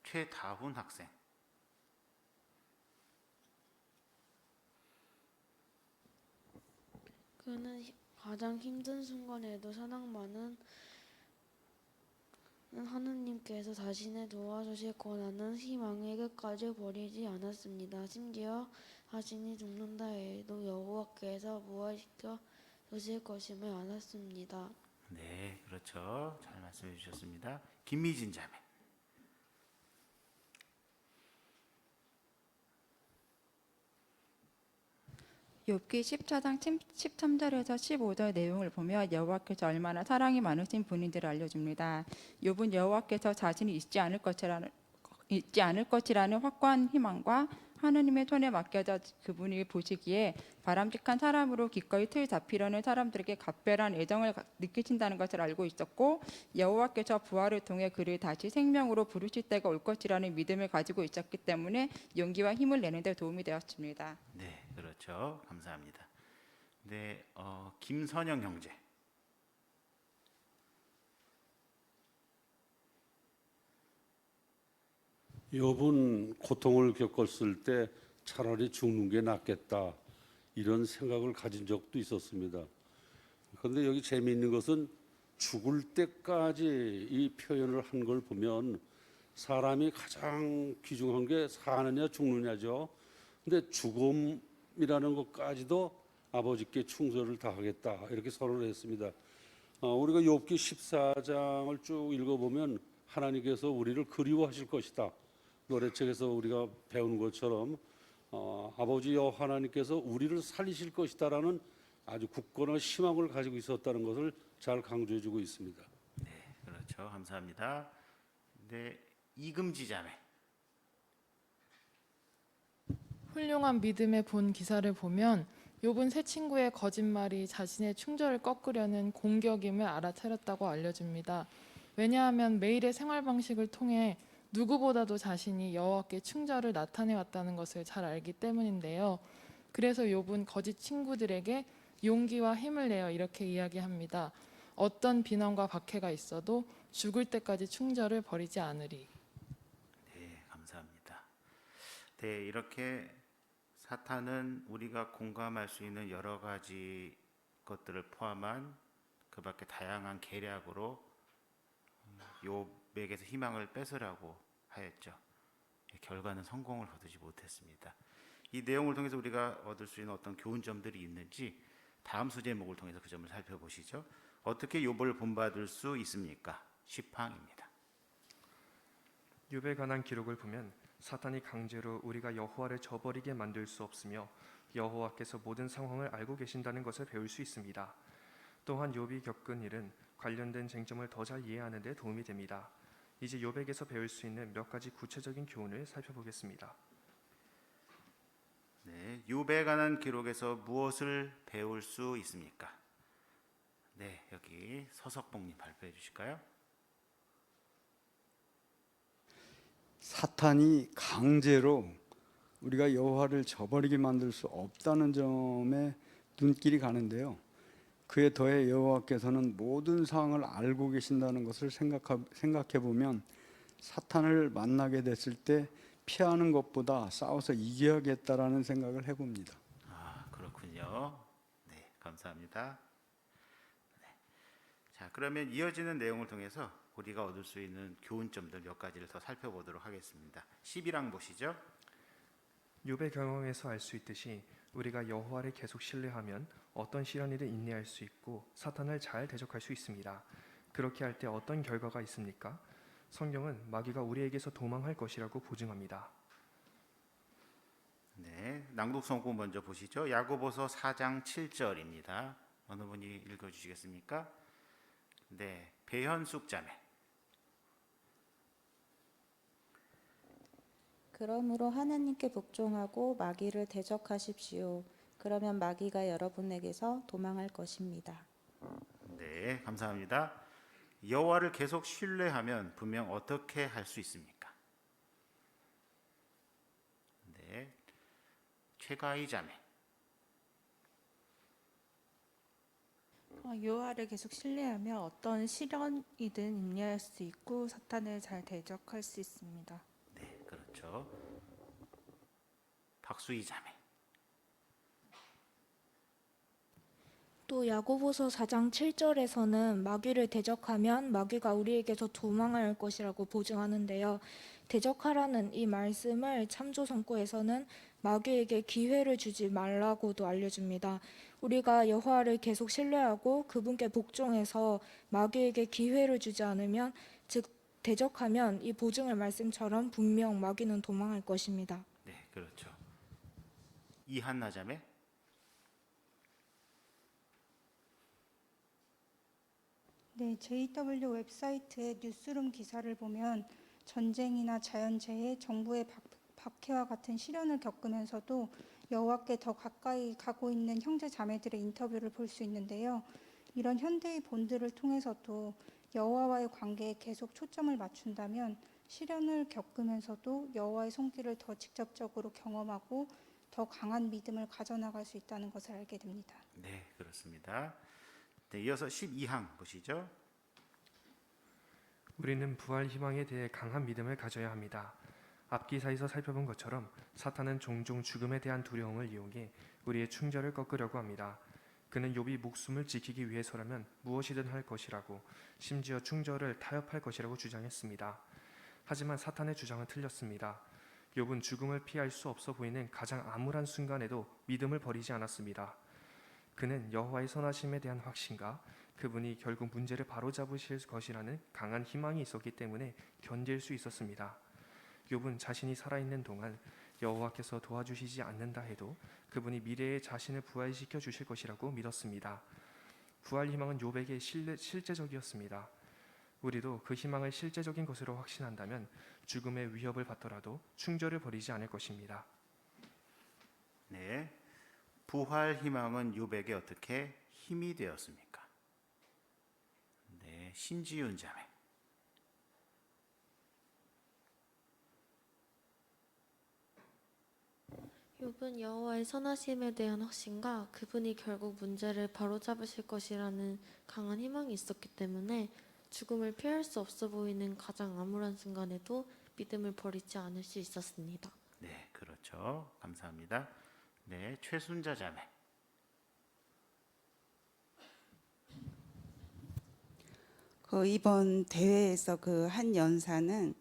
최다훈 학생.
그는 가장 힘든 순간에도 사랑 많은 하느님께서 자신을 도와주실 거라는 희망을 끝까지 버리지 않았습니다. 심지어 자신이 죽는다 해도 여호와께서 부활시켜 주실 것임을 알았습니다.
네, 그렇죠. 잘 말씀해 주셨습니다. 김미진 자매.
욥기 14장 13절에서 15절 내용을 보며 여호와께서 얼마나 사랑이 많으신 분인지를 알려줍니다. 욥은 여호와께서 자신이 잊지 않을 것이라는 확고한 희망과 하느님의 손에 맡겨져 그분이 보시기에 바람직한 사람으로 기꺼이 틀 잡히려는 사람들에게 각별한 애정을 느끼신다는 것을 알고 있었고 여호와께서 부활을 통해 그를 다시 생명으로 부르실 때가 올 것이라는 믿음을 가지고 있었기 때문에 용기와 힘을 내는 데 도움이 되었습니다.
네, 그렇죠. 감사합니다. 네, 김선영 형제.
욥은 고통을 겪었을 때 차라리 죽는 게 낫겠다 이런 생각을 가진 적도 있었습니다. 그런데 여기 재미있는 것은 죽을 때까지 이 표현을 한 걸 보면 사람이 가장 귀중한 게 사느냐 죽느냐죠. 근데 죽음이라는 것까지도 아버지께 충성을 다하겠다 이렇게 선언을 했습니다. 우리가 욥기 14장을 쭉 읽어보면 하나님께서 우리를 그리워하실 것이다. 노래책에서 우리가 배운 것처럼 아버지 여호와 하나님께서 우리를 살리실 것이다라는 아주 굳건한 희망을 가지고 있었다는 것을 잘 강조해주고 있습니다.
네, 그렇죠. 감사합니다. 네, 이금지자매.
훌륭한 믿음의 본 기사를 보면 욥은 세 친구의 거짓말이 자신의 충절을 꺾으려는 공격임을 알아차렸다고 알려줍니다. 왜냐하면 매일의 생활 방식을 통해 누구보다도 자신이 여호와께 충절을 나타내왔다는 것을 잘 알기 때문인데요. 그래서 욥은 거짓 친구들에게 용기와 힘을 내어 이렇게 이야기합니다. 어떤 비난과 박해가 있어도 죽을 때까지 충절을 버리지 않으리.
네, 감사합니다. 네, 이렇게 사탄은 우리가 공감할 수 있는 여러 가지 것들을 포함한 그 밖에 다양한 계략으로 욥에게서 희망을 뺏으라고 하였죠. 결과는 성공을 거두지 못했습니다. 이 내용을 통해서 우리가 얻을 수 있는 어떤 교훈점들이 있는지 다음 소제목을 통해서 그 점을 살펴보시죠. 어떻게 욥을 본받을 수 있습니까? 10항입니다.
욥에 관한 기록을 보면 사탄이 강제로 우리가 여호와를 저버리게 만들 수 없으며 여호와께서 모든 상황을 알고 계신다는 것을 배울 수 있습니다. 또한 욥이 겪은 일은 관련된 쟁점을 더 잘 이해하는 데 도움이 됩니다. 이제 욥에게서 배울 수 있는 몇 가지 구체적인 교훈을 살펴보겠습니다.
네, 욥에 관한 기록에서 무엇을 배울 수 있습니까? 네, 여기 서석봉님 발표해 주실까요?
사탄이 강제로 우리가 여호와를 저버리게 만들 수 없다는 점에 눈길이 가는데요. 그에 더해 여호와께서는 모든 상황을 알고 계신다는 것을 생각해 보면 사탄을 만나게 됐을 때 피하는 것보다 싸워서 이겨야겠다라는 생각을 해봅니다.
아, 그렇군요. 네, 감사합니다. 네. 자, 그러면 이어지는 내용을 통해서 우리가 얻을 수 있는 교훈점들 몇 가지를 더 살펴보도록 하겠습니다. 11항 보시죠.
욥의 경험에서 알 수 있듯이 우리가 여호와를 계속 신뢰하면 어떤 시련이든 인내할 수 있고 사탄을 잘 대적할 수 있습니다. 그렇게 할 때 어떤 결과가 있습니까? 성경은 마귀가 우리에게서 도망할 것이라고 보증합니다.
네, 낭독 성구 먼저 보시죠. 야고보서 4장 7절입니다. 어느 분이 읽어주시겠습니까? 네, 배현숙 자매.
그러므로 하나님께 복종하고 마귀를 대적하십시오. 그러면 마귀가 여러분에게서 도망할 것입니다.
네, 감사합니다. 여호와를 계속 신뢰하면 분명 어떻게 할 수 있습니까? 네, 최가희 자매.
여호와를 계속 신뢰하며 어떤 시련이든 인내할 수 있고 사탄을 잘 대적할 수 있습니다.
네, 그렇죠. 박수희 자매.
또 야고보서 4장 7절에서는 마귀를 대적하면 마귀가 우리에게서 도망할 것이라고 보증하는데요. 대적하라는 이 말씀을 참조성구에서는 마귀에게 기회를 주지 말라고도 알려줍니다. 우리가 여호와를 계속 신뢰하고 그분께 복종해서 마귀에게 기회를 주지 않으면, 즉 대적하면 이 보증의 말씀처럼 분명 마귀는 도망할 것입니다.
네, 그렇죠. 이한나 자매.
네, JW 웹사이트의 뉴스룸 기사를 보면 전쟁이나 자연재해, 정부의 박해와 같은 시련을 겪으면서도 여호와께 더 가까이 가고 있는 형제 자매들의 인터뷰를 볼 수 있는데요. 이런 현대의 본들을 통해서도 여호와와의 관계에 계속 초점을 맞춘다면 시련을 겪으면서도 여호와의 손길을 더 직접적으로 경험하고 더 강한 믿음을 가져나갈 수 있다는 것을 알게 됩니다.
네, 그렇습니다. 네, 이어서 12항 보시죠.
우리는 부활 희망에 대해 강한 믿음을 가져야 합니다. 앞기사에서 살펴본 것처럼 사탄은 종종 죽음에 대한 두려움을 이용해 우리의 충절을 꺾으려고 합니다. 그는 욥이 목숨을 지키기 위해서라면 무엇이든 할 것이라고, 심지어 충절을 타협할 것이라고 주장했습니다. 하지만 사탄의 주장은 틀렸습니다. 욥은 죽음을 피할 수 없어 보이는 가장 암울한 순간에도 믿음을 버리지 않았습니다. 그는 여호와의 선하심에 대한 확신과 그분이 결국 문제를 바로잡으실 것이라는 강한 희망이 있었기 때문에 견딜 수 있었습니다. 욥은 자신이 살아있는 동안 여호와께서 도와주시지 않는다 해도 그분이 미래에 자신을 부활시켜 주실 것이라고 믿었습니다. 부활 희망은 욥에게 실제적이었습니다. 우리도 그 희망을 실제적인 것으로 확신한다면 죽음의 위협을 받더라도 충절을 버리지 않을 것입니다.
네, 부활 희망은 욥에게 어떻게 힘이 되었습니까? 네, 신지윤 자매.
욥은 여호와의 선하심에 대한 확신과 그분이 결국 문제를 바로잡으실 것이라는 강한 희망이 있었기 때문에 죽음을 피할 수 없어 보이는 가장 암울한 순간에도 믿음을 버리지 않을 수 있었습니다.
네, 그렇죠. 감사합니다. 네, 최순자 자매.
이번 대회에서 그 한 연사는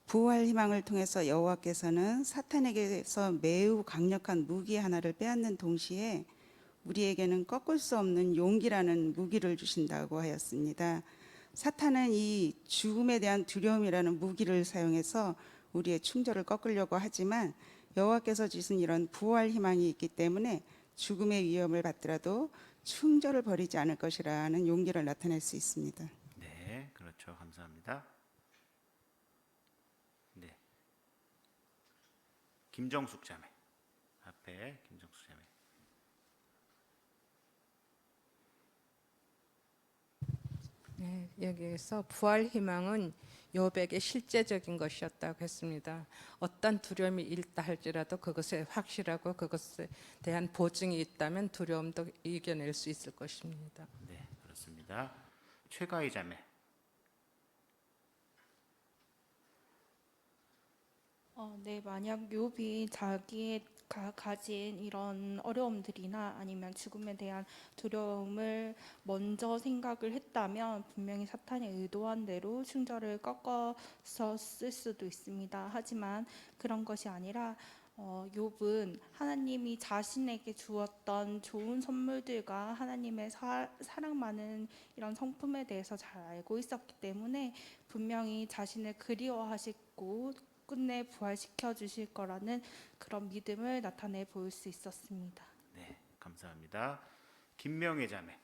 부활 희망을 통해서 여호와께서는 사탄에게서 매우 강력한 무기 하나를 빼앗는 동시에 우리에게는 꺾을 수 없는 용기라는 무기를 주신다고 하였습니다. 사탄은 이 죽음에 대한 두려움이라는 무기를 사용해서 우리의 충절을 꺾으려고 하지만 여호와께서 주신 이런 부활 희망이 있기 때문에 죽음의 위험을 받더라도 충절을 버리지 않을 것이라는 용기를 나타낼 수 있습니다.
네, 그렇죠. 감사합니다. 네, 김정숙 자매. 앞에 김정숙 자매.
네, 여기에서 부활 희망은 욥에게 실제적인 것이었다고 했습니다. 어떤 두려움이 있다 할지라도 그것에 확실하고 그것에 대한 보증이 있다면 두려움도 이겨낼 수 있을 것입니다.
네, 그렇습니다. 최가희 자매.
네, 만약 욥이 자기가 가진 이런 어려움들이나 아니면 죽음에 대한 두려움을 먼저 생각을 했다면 분명히 사탄이 의도한 대로 충절을 꺾어서 쓸 수도 있습니다. 하지만 그런 것이 아니라 욥은 하나님이 자신에게 주었던 좋은 선물들과 하나님의 사랑 많은 이런 성품에 대해서 잘 알고 있었기 때문에 분명히 자신을 그리워하시고 끝내 부활시켜 주실 거라는 그런 믿음을 나타내 보일 수 있었습니다.
네, 감사합니다. 김명애 자매.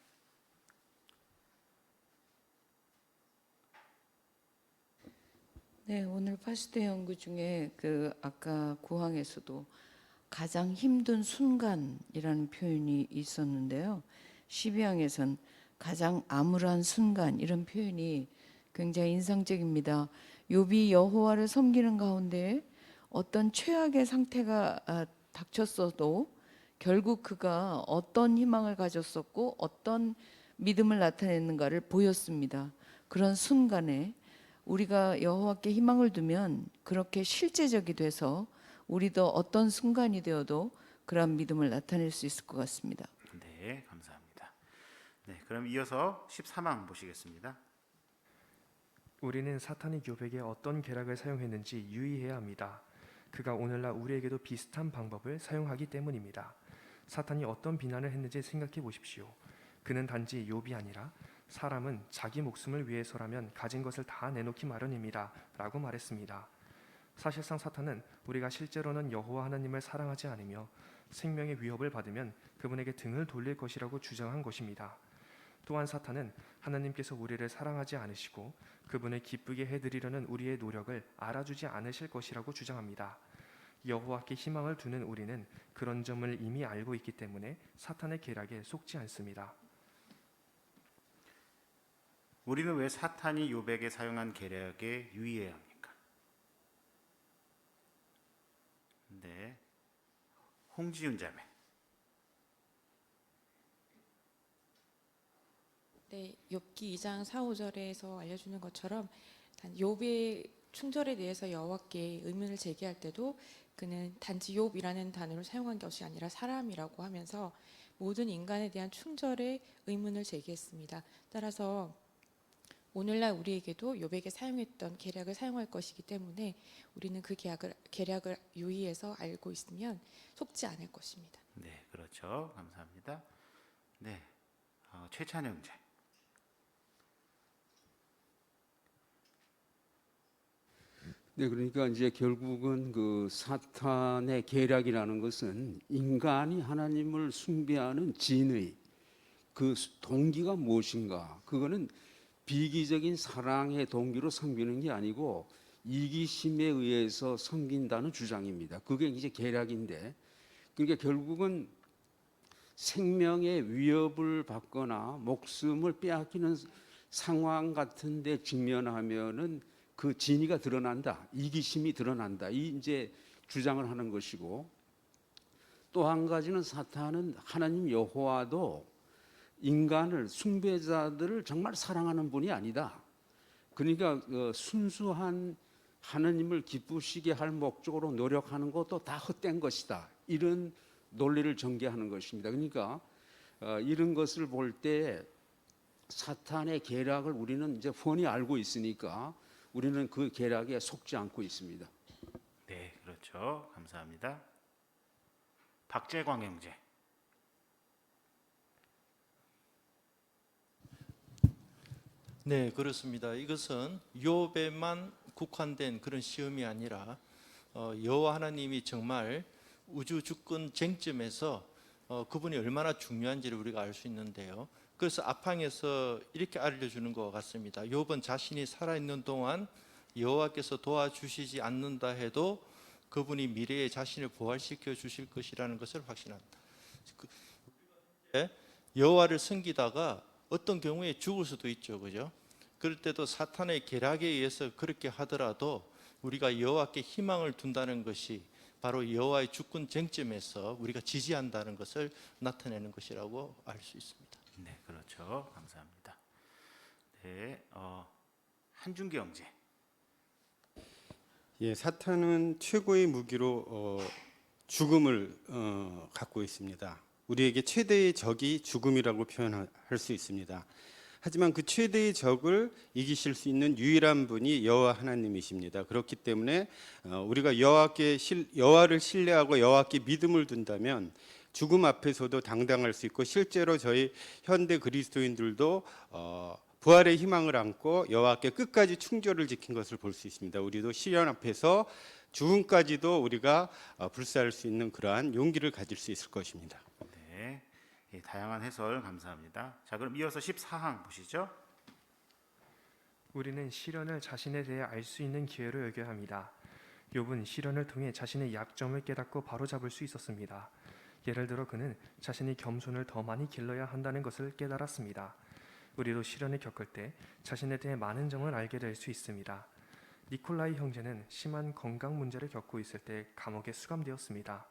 네, 오늘 파스트 연구 중에 아까 구항에서도 가장 힘든 순간이라는 표현이 있었는데요. 12항에선 가장 암울한 순간 이런 표현이 굉장히 인상적입니다. 욥이 여호와를 섬기는 가운데 어떤 최악의 상태가 닥쳤어도 결국 그가 어떤 희망을 가졌었고 어떤 믿음을 나타냈는가를 보였습니다. 그런 순간에 우리가 여호와께 희망을 두면 그렇게 실제적이 돼서 우리도 어떤 순간이 되어도 그런 믿음을 나타낼 수 있을 것 같습니다.
네, 감사합니다. 네, 그럼 이어서 13항 보시겠습니다.
우리는 사탄이 욥에게 어떤 계략을 사용했는지 유의해야 합니다. 그가 오늘날 우리에게도 비슷한 방법을 사용하기 때문입니다. 사탄이 어떤 비난을 했는지 생각해 보십시오. 그는 단지 욥이 아니라 사람은 자기 목숨을 위해서라면 가진 것을 다 내놓기 마련입니다 라고 말했습니다. 사실상 사탄은 우리가 실제로는 여호와 하나님을 사랑하지 않으며 생명의 위협을 받으면 그분에게 등을 돌릴 것이라고 주장한 것입니다. 또한 사탄은 하나님께서 우리를 사랑하지 않으시고 그분을 기쁘게 해드리려는 우리의 노력을 알아주지 않으실 것이라고 주장합니다. 여호와께 희망을 두는 우리는 그런 점을 이미 알고 있기 때문에 사탄의 계략에 속지 않습니다.
우리는 왜 사탄이 욥에게 사용한 계략에 유의해야 합니까? 네, 홍지윤 자매.
네, 욥기 2장 4, 5절에서 알려주는 것처럼 욥의 충절에 대해서 여호와께 의문을 제기할 때도 그는 단지 욥이라는 단어를 사용한 것이 아니라 사람이라고 하면서 모든 인간에 대한 충절의 의문을 제기했습니다. 따라서 오늘날 우리에게도 욥에게 사용했던 계략을 사용할 것이기 때문에 우리는 그 계략을 유의해서 알고 있으면 속지 않을 것입니다.
네, 그렇죠. 감사합니다. 네, 최찬영 형제.
네, 그러니까 이제 결국은 그 사탄의 계략이라는 것은 인간이 하나님을 숭배하는 진의 그 동기가 무엇인가? 그거는 비기적인 사랑의 동기로 섬기는 게 아니고 이기심에 의해서 섬긴다는 주장입니다. 그게 이제 계략인데, 그러니까 결국은 생명의 위협을 받거나 목숨을 빼앗기는 상황 같은데 직면하면은 그 진의가 드러난다, 이기심이 드러난다, 이 이제 주장을 하는 것이고, 또 한 가지는 사탄은 하나님 여호와도 인간을 숭배자들을 정말 사랑하는 분이 아니다. 그러니까 순수한 하나님을 기쁘시게 할 목적으로 노력하는 것도 다 헛된 것이다. 이런 논리를 전개하는 것입니다. 그러니까 이런 것을 볼 때 사탄의 계략을 우리는 이제 훤히 알고 있으니까 우리는 그 계략에 속지 않고 있습니다.
네, 그렇죠. 감사합니다. 박재광 형제.
네, 그렇습니다. 이것은 욥에만 국한된 그런 시험이 아니라 여호와 하나님이 정말 우주 주권 쟁점에서 그분이 얼마나 중요한지를 우리가 알 수 있는데요. 그래서 앞항에서 이렇게 알려주는 것 같습니다. 욥은 자신이 살아있는 동안 여호와께서 도와주시지 않는다 해도 그분이 미래에 자신을 부활시켜 주실 것이라는 것을 확신합니다. 여호와를 섬기다가 어떤 경우에 죽을 수도 있죠, 그죠? 그럴 때도 사탄의 계략에 의해서 그렇게 하더라도 우리가 여호와께 희망을 둔다는 것이 바로 여호와의 주권 쟁점에서 우리가 지지한다는 것을 나타내는 것이라고 알 수 있습니다.
네, 그렇죠. 감사합니다. 네, 한준기 형제.
예, 사탄은 최고의 무기로 죽음을 갖고 있습니다. 우리에게 최대의 적이 죽음이라고 표현할 수 있습니다. 하지만 그 최대의 적을 이기실 수 있는 유일한 분이 여호와 하나님이십니다. 그렇기 때문에 우리가 여호와를 신뢰하고 여호와께 믿음을 둔다면 죽음 앞에서도 당당할 수 있고, 실제로 저희 현대 그리스도인들도 부활의 희망을 안고 여호와께 끝까지 충절을 지킨 것을 볼 수 있습니다. 우리도 시련 앞에서 죽음까지도 우리가 불사할 수 있는 그러한 용기를 가질 수 있을 것입니다.
네, 다양한 해설 감사합니다. 자, 그럼 이어서 14항 보시죠.
우리는 시련을 자신에 대해 알 수 있는 기회로 여겨야 합니다. 욥은 시련을 통해 자신의 약점을 깨닫고 바로잡을 수 있었습니다. 예를 들어 그는 자신이 겸손을 더 많이 길러야 한다는 것을 깨달았습니다. 우리도 시련을 겪을 때 자신에 대해 많은 점을 알게 될 수 있습니다. 니콜라이 형제는 심한 건강 문제를 겪고 있을 때 감옥에 수감되었습니다.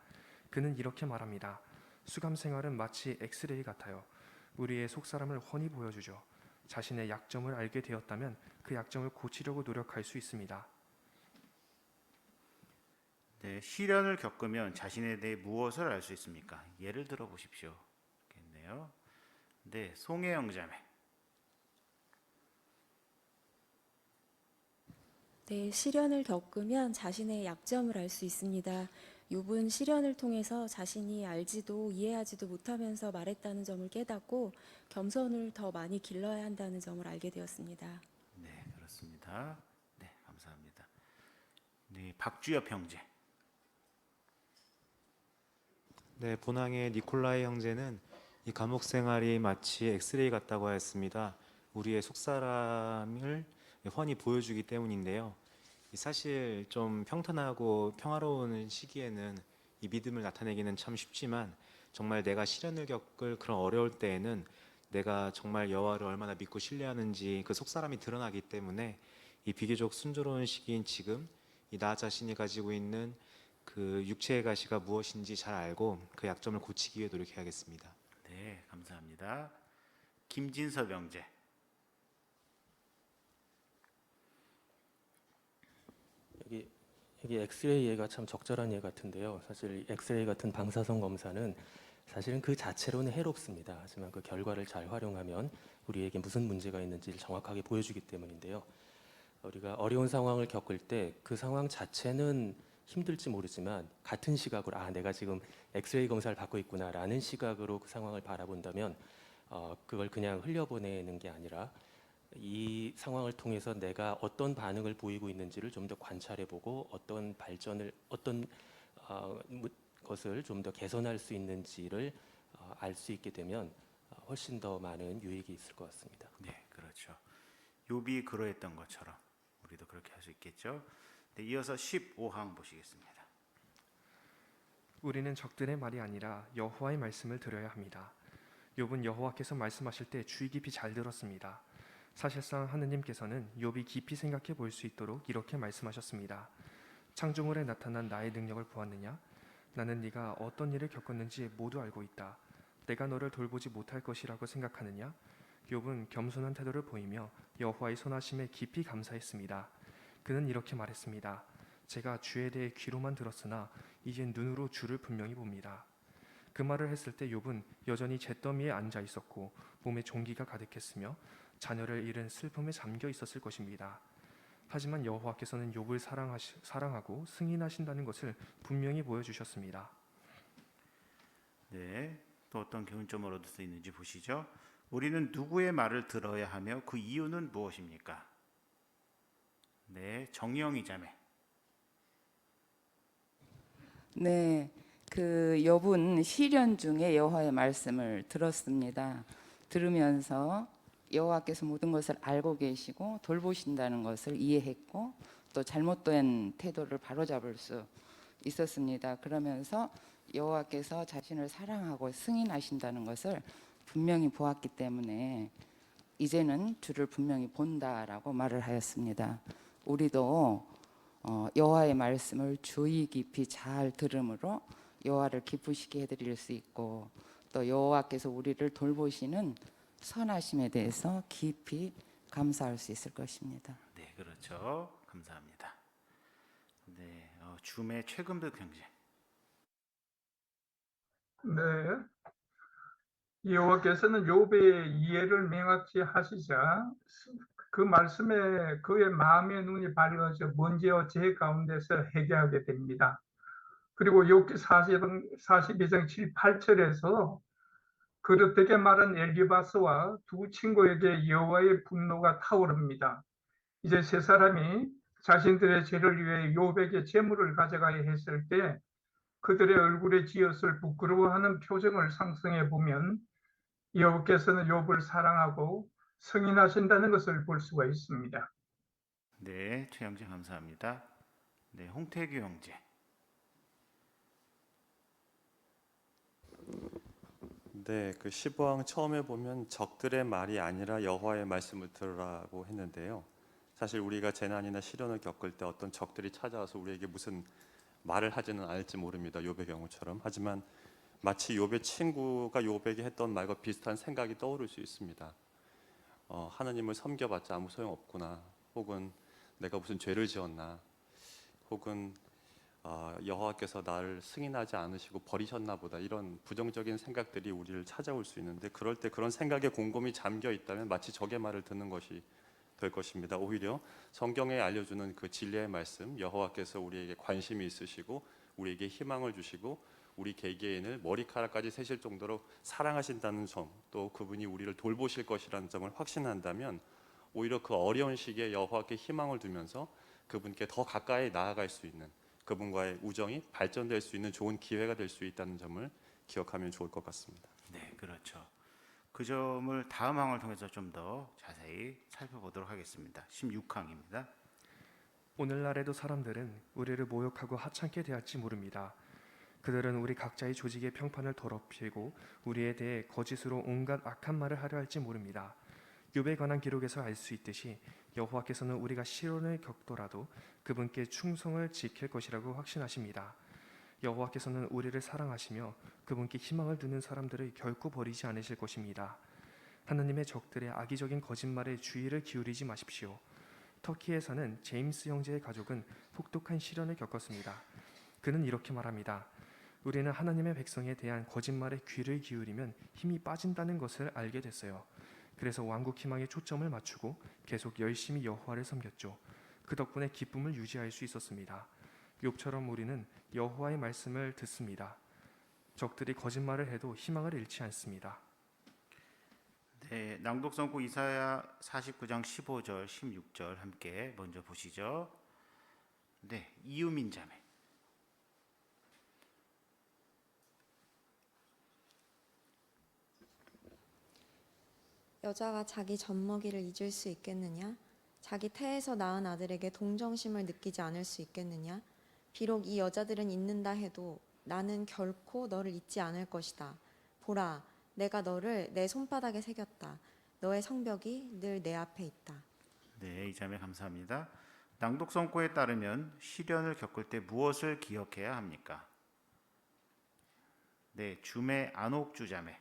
그는 이렇게 말합니다. 수감 생활은 마치 엑스레이 같아요. 우리의 속사람을 훤히 보여주죠. 자신의 약점을 알게 되었다면 그 약점을 고치려고 노력할 수 있습니다.
네, 시련을 겪으면 자신에 대해 무엇을 알 수 있습니까? 예를 들어 보십시오. 겠네요. 네, 송혜영 자매.
네, 시련을 겪으면 자신의 약점을 알 수 있습니다. 욥은 시련을 통해서 자신이 알지도 이해하지도 못하면서 말했다는 점을 깨닫고 겸손을 더 많이 길러야 한다는 점을 알게 되었습니다.
네, 그렇습니다. 네, 감사합니다. 네, 박주엽 형제.
네, 본항의 니콜라이 형제는 이 감옥 생활이 마치 엑스레이 같다고 하였습니다. 우리의 속사람을 훤히 보여주기 때문인데요. 사실 좀 평탄하고 평화로운 시기에는 이 믿음을 나타내기는 참 쉽지만, 정말 내가 시련을 겪을 그런 어려울 때에는 내가 정말 여호와를 얼마나 믿고 신뢰하는지 그 속사람이 드러나기 때문에 이 비교적 순조로운 시기인 지금 이 나 자신이 가지고 있는 그 육체의 가시가 무엇인지 잘 알고 그 약점을 고치기 위해 노력해야겠습니다.
네, 감사합니다. 김진섭 형제.
여기 엑스레이 예가 참 적절한 예 같은데요. 사실 엑스레이 같은 방사선 검사는
사실은 그 자체로는 해롭습니다. 하지만 그 결과를 잘 활용하면 우리에게 무슨 문제가 있는지를 정확하게 보여주기 때문인데요. 우리가 어려운 상황을 겪을 때 그 상황 자체는 힘들지 모르지만 같은 시각으로 내가 지금 엑스레이 검사를 받고 있구나라는 시각으로 그 상황을 바라본다면 그걸 그냥 흘려보내는 게 아니라 이 상황을 통해서 내가 어떤 반응을 보이고 있는지를 좀 더 관찰해보고 어떤 발전을 것을 좀 더 개선할 수 있는지를 알 수 있게 되면 훨씬 더 많은 유익이 있을 것 같습니다.
네, 그렇죠. 욥이 그러했던 것처럼 우리도 그렇게 할 수 있겠죠. 네, 이어서 15항 보시겠습니다.
우리는 적들의 말이 아니라 여호와의 말씀을 들어야 합니다. 욥은 여호와께서 말씀하실 때 주의 깊이 잘 들었습니다. 사실상 하느님께서는 욥이 깊이 생각해 볼 수 있도록 이렇게 말씀하셨습니다. 창조물에 나타난 나의 능력을 보았느냐? 나는 네가 어떤 일을 겪었는지 모두 알고 있다. 내가 너를 돌보지 못할 것이라고 생각하느냐? 욥은 겸손한 태도를 보이며 여호와의 선하심에 깊이 감사했습니다. 그는 이렇게 말했습니다. 제가 주에 대해 귀로만 들었으나 이제 눈으로 주를 분명히 봅니다. 그 말을 했을 때 욥은 여전히 잿더미에 앉아 있었고 몸에 종기가 가득했으며 자녀를 잃은 슬픔에 잠겨 있었을 것입니다. 하지만 여호와께서는 욥을 사랑하고 승인하신다는 것을 분명히 보여주셨습니다.
네, 또 어떤 교훈점을 얻을 수 있는지 보시죠. 우리는 누구의 말을 들어야 하며 그 이유는 무엇입니까? 네, 정영희 자매.
네, 그 욥은 시련 중에 여호와의 말씀을 들었습니다. 들으면서 여호와께서 모든 것을 알고 계시고 돌보신다는 것을 이해했고 또 잘못된 태도를 바로잡을 수 있었습니다. 그러면서 여호와께서 자신을 사랑하고 승인하신다는 것을 분명히 보았기 때문에 이제는 주를 분명히 본다라고 말을 하였습니다. 우리도 여호와의 말씀을 주의 깊이 잘 들음으로 여호와를 기쁘시게 해드릴 수 있고 또 여호와께서 우리를 돌보시는 선하심에 대해서 깊이 감사할 수 있을 것입니다.
네, 그렇죠. 감사합니다. 네, 줌의 최금득 형제.
네, 여호와께서는 욥의 이해를 명확히 하시자 그 말씀에 그의 마음의 눈이 밝아져 문제와 제 가운데서 회개하게 됩니다. 그리고 욥기 42장 7, 8절에서 그릇되게 말한 엘리바스와 두 친구에게 여호와의 분노가 타오릅니다. 이제 세 사람이 자신들의 죄를 위해 욥에게 재물을 가져가야 했을 때 그들의 얼굴에 지었을 부끄러워하는 표정을 상상해 보면 여호와께서는 욥을 사랑하고 승인하신다는 것을 볼 수가 있습니다.
네, 최 형제 감사합니다. 네, 홍태규 형제.
네, 그 15항 처음에 보면 적들의 말이 아니라 여호와의 말씀을 들으라고 했는데요. 사실 우리가 재난이나 시련을 겪을 때 어떤 적들이 찾아와서 우리에게 무슨 말을 하지는 않을지 모릅니다. 욥의 경우처럼. 하지만 마치 욥의 친구가 욥에게 했던 말과 비슷한 생각이 떠오를 수 있습니다. 하나님을 섬겨봤자 아무 소용없구나. 혹은 내가 무슨 죄를 지었나. 혹은 여호와께서 나를 승인하지 않으시고 버리셨나 보다. 이런 부정적인 생각들이 우리를 찾아올 수 있는데 그럴 때 그런 생각에 곰곰이 잠겨 있다면 마치 적의 말을 듣는 것이 될 것입니다. 오히려 성경에 알려주는 그 진리의 말씀, 여호와께서 우리에게 관심이 있으시고 우리에게 희망을 주시고 우리 개개인을 머리카락까지 세실 정도로 사랑하신다는 점, 또 그분이 우리를 돌보실 것이라는 점을 확신한다면 오히려 그 어려운 시기에 여호와께 희망을 두면서 그분께 더 가까이 나아갈 수 있는, 그분과의 우정이 발전될 수 있는 좋은 기회가 될 수 있다는 점을 기억하면 좋을 것 같습니다.
네, 그렇죠. 그 점을 다음 항을 통해서 좀 더 자세히 살펴보도록 하겠습니다. 16항입니다.
오늘날에도 사람들은 우리를 모욕하고 하찮게 대할지 모릅니다. 그들은 우리 각자의 조직의 평판을 더럽히고 우리에 대해 거짓으로 온갖 악한 말을 하려 할지 모릅니다. 욥에 관한 기록에서 알 수 있듯이 여호와께서는 우리가 시련을 겪더라도 그분께 충성을 지킬 것이라고 확신하십니다. 여호와께서는 우리를 사랑하시며 그분께 희망을 두는 사람들을 결코 버리지 않으실 것입니다. 하나님의 적들의 악의적인 거짓말에 주의를 기울이지 마십시오. 터키에서는 제임스 형제의 가족은 혹독한 시련을 겪었습니다. 그는 이렇게 말합니다. 우리는 하나님의 백성에 대한 거짓말에 귀를 기울이면 힘이 빠진다는 것을 알게 됐어요. 그래서 왕국 희망에 초점을 맞추고 계속 열심히 여호와를 섬겼죠. 그 덕분에 기쁨을 유지할 수 있었습니다. 욥처럼 우리는 여호와의 말씀을 듣습니다. 적들이 거짓말을 해도 희망을 잃지 않습니다.
네, 낭독 선고 이사야 49장 15절, 16절 함께 먼저 보시죠. 네, 이유민 자매.
여자가 자기 젖먹이를 잊을 수 있겠느냐? 자기 태에서 낳은 아들에게 동정심을 느끼지 않을 수 있겠느냐? 비록 이 여자들은 잊는다 해도 나는 결코 너를 잊지 않을 것이다. 보라, 내가 너를 내 손바닥에 새겼다. 너의 성벽이 늘 내 앞에 있다.
네, 이 자매 감사합니다. 낭독 선고에 따르면 시련을 겪을 때 무엇을 기억해야 합니까? 네, 주매 안옥주 자매.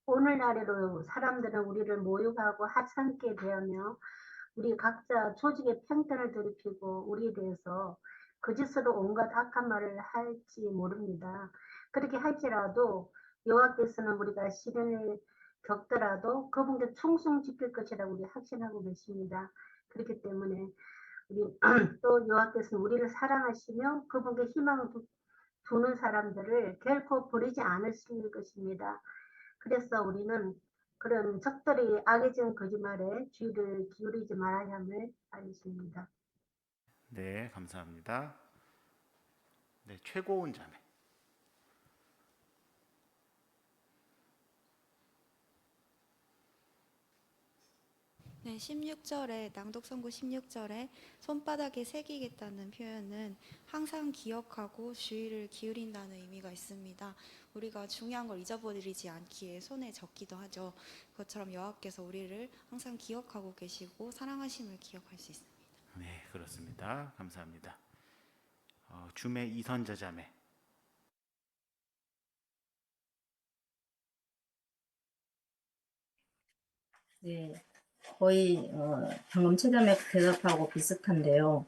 오늘날에도 사람들은 우리를 모욕하고 하찮게 대하며 우리 각자 조직의 편견을 들이피고 우리에 대해서 거짓으로 온갖 악한 말을 할지 모릅니다. 그렇게 할지라도 여호와께서는 우리가 시련을 겪더라도 그분께 충성 지킬 것이라고 우리 확신하고 계십니다. 그렇기 때문에 우리 또 여호와께서는 우리를 사랑하시며 그분께 희망을 두는 사람들을 결코 버리지 않으실 것입니다. 그래서 우리는 그런 적들이 악에 지은 거짓말에 주의를 기울이지 말아야 함을 알겠습니다.
네, 감사합니다. 네, 최고운 자매.
네, 16절에 낭독 선고 16절에 손바닥에 새기겠다는 표현은 항상 기억하고 주의를 기울인다는 의미가 있습니다. 우리가 중요한 걸 잊어버리지 않기에 손에 적기도 하죠. 그것처럼 여호와께서 우리를 항상 기억하고 계시고 사랑하심을 기억할 수 있습니다.
네, 그렇습니다. 감사합니다. 주매 이선자 자매.
네, 거의 방금 최자매 대답하고 비슷한데요.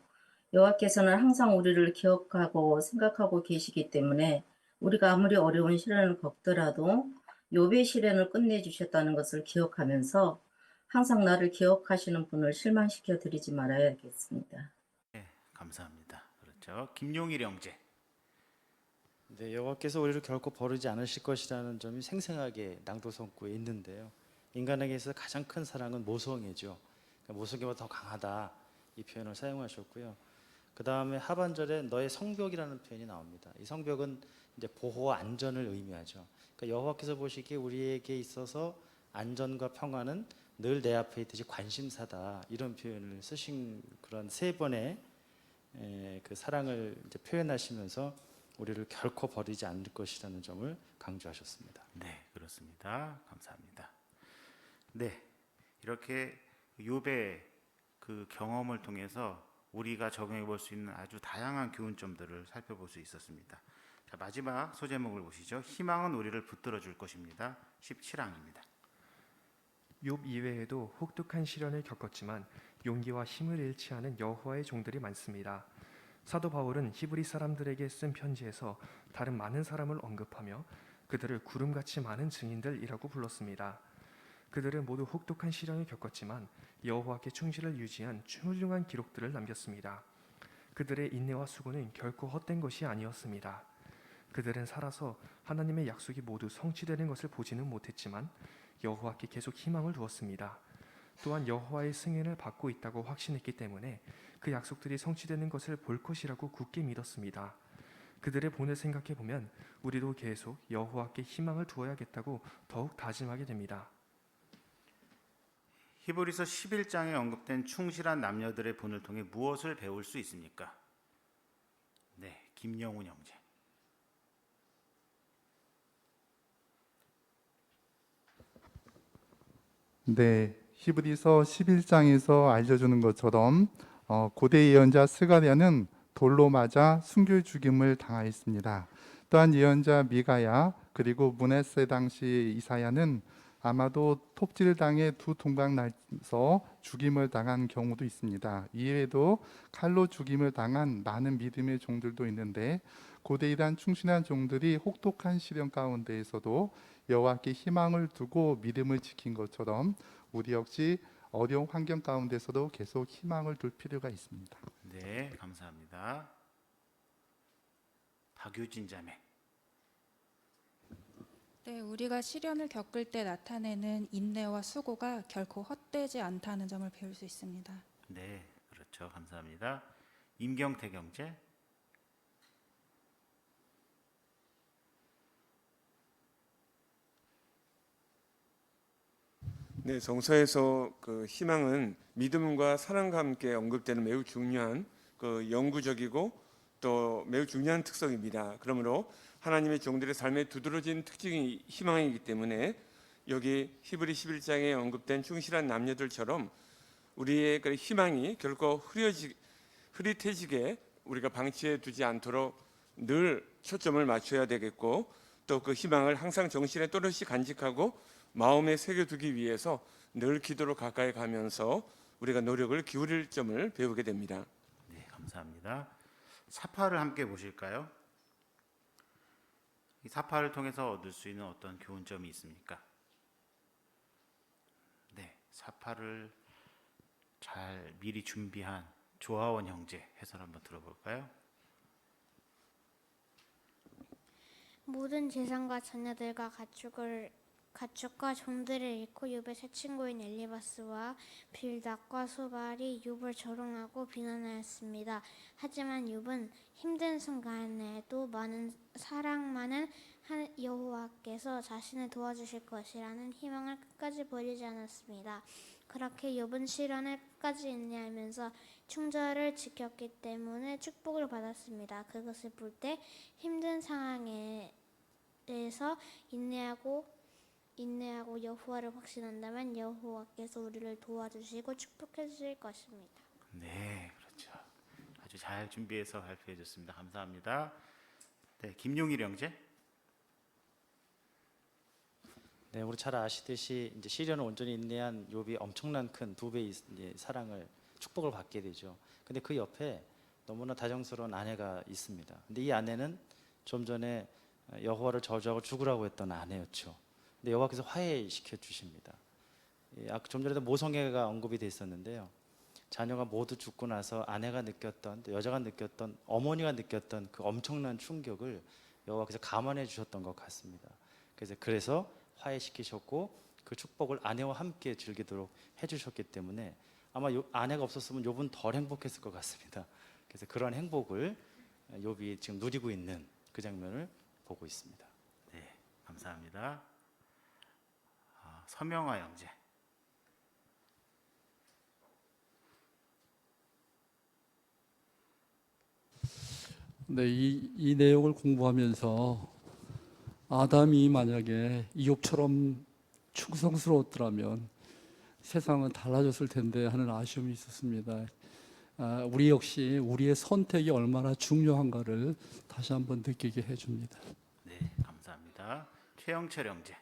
여호와께서는 항상 우리를 기억하고 생각하고 계시기 때문에 우리가 아무리 어려운 시련을 겪더라도 욥의 시련을 끝내주셨다는 것을 기억하면서 항상 나를 기억하시는 분을 실망시켜 드리지 말아야겠습니다.
네, 감사합니다. 그렇죠. 김용일 형제.
네, 여호와께서 우리를 결코 버리지 않으실 것이라는 점이 생생하게 낭독 선고에 있는데요. 인간에게서 가장 큰 사랑은 모성애죠. 그러니까 모성애보다 더 강하다 이 표현을 사용하셨고요. 그 다음에 하반절에 너의 성벽이라는 표현이 나옵니다. 이 성벽은 이제 보호와 안전을 의미하죠. 그러니까 여호와께서 보시기에 우리에게 있어서 안전과 평안은 늘 내 앞에 있듯이 관심사다 이런 표현을 쓰신 그런 세 번의 그 사랑을 이제 표현하시면서 우리를 결코 버리지 않을 것이라는 점을 강조하셨습니다.
네, 그렇습니다. 감사합니다. 네, 이렇게 욥의 그 경험을 통해서 우리가 적용해 볼 수 있는 아주 다양한 교훈점들을 살펴볼 수 있었습니다. 자, 마지막 소제목을 보시죠. 희망은 우리를 붙들어 줄 것입니다. 17항입니다.
욥 이외에도 혹독한 시련을 겪었지만 용기와 힘을 잃지 않은 여호와의 종들이 많습니다. 사도 바울은 히브리 사람들에게 쓴 편지에서 다른 많은 사람을 언급하며 그들을 구름같이 많은 증인들이라고 불렀습니다. 그들은 모두 혹독한 시련을 겪었지만 여호와께 충실을 유지한 훌륭한 기록들을 남겼습니다. 그들의 인내와 수고는 결코 헛된 것이 아니었습니다. 그들은 살아서 하나님의 약속이 모두 성취되는 것을 보지는 못했지만 여호와께 계속 희망을 두었습니다. 또한 여호와의 승인을 받고 있다고 확신했기 때문에 그 약속들이 성취되는 것을 볼 것이라고 굳게 믿었습니다. 그들의 본을 생각해 보면 우리도 계속 여호와께 희망을 두어야겠다고 더욱 다짐하게 됩니다.
히브리서 11장에 언급된 충실한 남녀들의 본을 통해 무엇을 배울 수 있습니까? 네, 김영훈 형제.
네, 히브리서 11장에서 알려주는 것처럼 고대 예언자 스가랴는 돌로 맞아 순교 죽임을 당하였습니다. 또한 예언자 미가야 그리고 므낫세 당시 이사야는 아마도 톱질당에 두 동강 나서 죽임을 당한 경우도 있습니다. 이외에도 칼로 죽임을 당한 많은 믿음의 종들도 있는데 고대 이란 충신한 종들이 혹독한 시련 가운데에서도 여호와께 희망을 두고 믿음을 지킨 것처럼 우리 역시 어려운 환경 가운데서도 계속 희망을 둘 필요가 있습니다.
네, 감사합니다. 박유진 자매.
네, 우리가 시련을 겪을 때 나타내는 인내와 수고가 결코 헛되지 않다는 점을 배울 수 있습니다.
네, 그렇죠. 감사합니다. 임경태 경제.
네, 성서에서 그 희망은 믿음과 사랑과 함께 언급되는 매우 중요한 그 영구적이고 또 매우 중요한 특성입니다. 그러므로 하나님의 종들의 삶에 두드러진 특징이 희망이기 때문에 여기 히브리 11장에 언급된 충실한 남녀들처럼 우리의 그 희망이 결코 흐릿해지게 우리가 방치해 두지 않도록 늘 초점을 맞춰야 되겠고, 또 그 희망을 항상 정신에 또렷이 간직하고 마음에 새겨두기 위해서 늘 기도로 가까이 가면서 우리가 노력을 기울일 점을 배우게 됩니다.
네, 감사합니다. 사파를 함께 보실까요? 이 사파를 통해서 얻을 수 있는 어떤 교훈점이 있습니까? 네, 사파를 잘 미리 준비한 조하원 형제 해설 한번 들어볼까요?
모든 재산과 자녀들과 가축과 종들을 잃고 욥의 세 친구인 엘리바스와 빌닷과 소발이 욥을 조롱하고 비난하였습니다. 하지만 욥은 힘든 순간에도 사랑 많은 여호와께서 자신을 도와주실 것이라는 희망을 끝까지 버리지 않았습니다. 그렇게 욥은 시련을 끝까지 인내하면서 충절을 지켰기 때문에 축복을 받았습니다. 그것을 볼 때 힘든 상황에서 인내하고 여호와를 확신한다면 여호와께서 우리를 도와주시고 축복해 주실 것입니다.
네, 그렇죠. 아주 잘 준비해서 발표해 줬습니다. 감사합니다. 네, 김용일 형제.
네, 우리 잘 아시듯이 이제 시련을 온전히 인내한 욥이 엄청난 큰 2배의 사랑을 축복을 받게 되죠. 근데 그 옆에 너무나 다정스러운 아내가 있습니다. 근데 이 아내는 좀 전에 여호와를 저주하고 죽으라고 했던 아내였죠. 근데 여호와께서 화해시켜 주십니다. 좀 전에도 모성애가 언급이 돼 있었는데요. 자녀가 모두 죽고 나서 아내가 느꼈던, 또 여자가 느꼈던, 어머니가 느꼈던 그 엄청난 충격을 여호와께서 감안해 주셨던 것 같습니다. 그래서 화해시키셨고 그 축복을 아내와 함께 즐기도록 해주셨기 때문에 아마 아내가 없었으면 욥은 덜 행복했을 것 같습니다. 그래서 그런 행복을 욥이 지금 누리고 있는 그 장면을 보고 있습니다.
네, 감사합니다. 서명화 형제.
네, 이 내용을 공부하면서 아담이 만약에 이욥처럼 충성스러웠더라면 세상은 달라졌을 텐데 하는 아쉬움이 있었습니다. 우리 역시 우리의 선택이 얼마나 중요한가를 다시 한번 느끼게 해줍니다.
네, 감사합니다. 최영철 형제.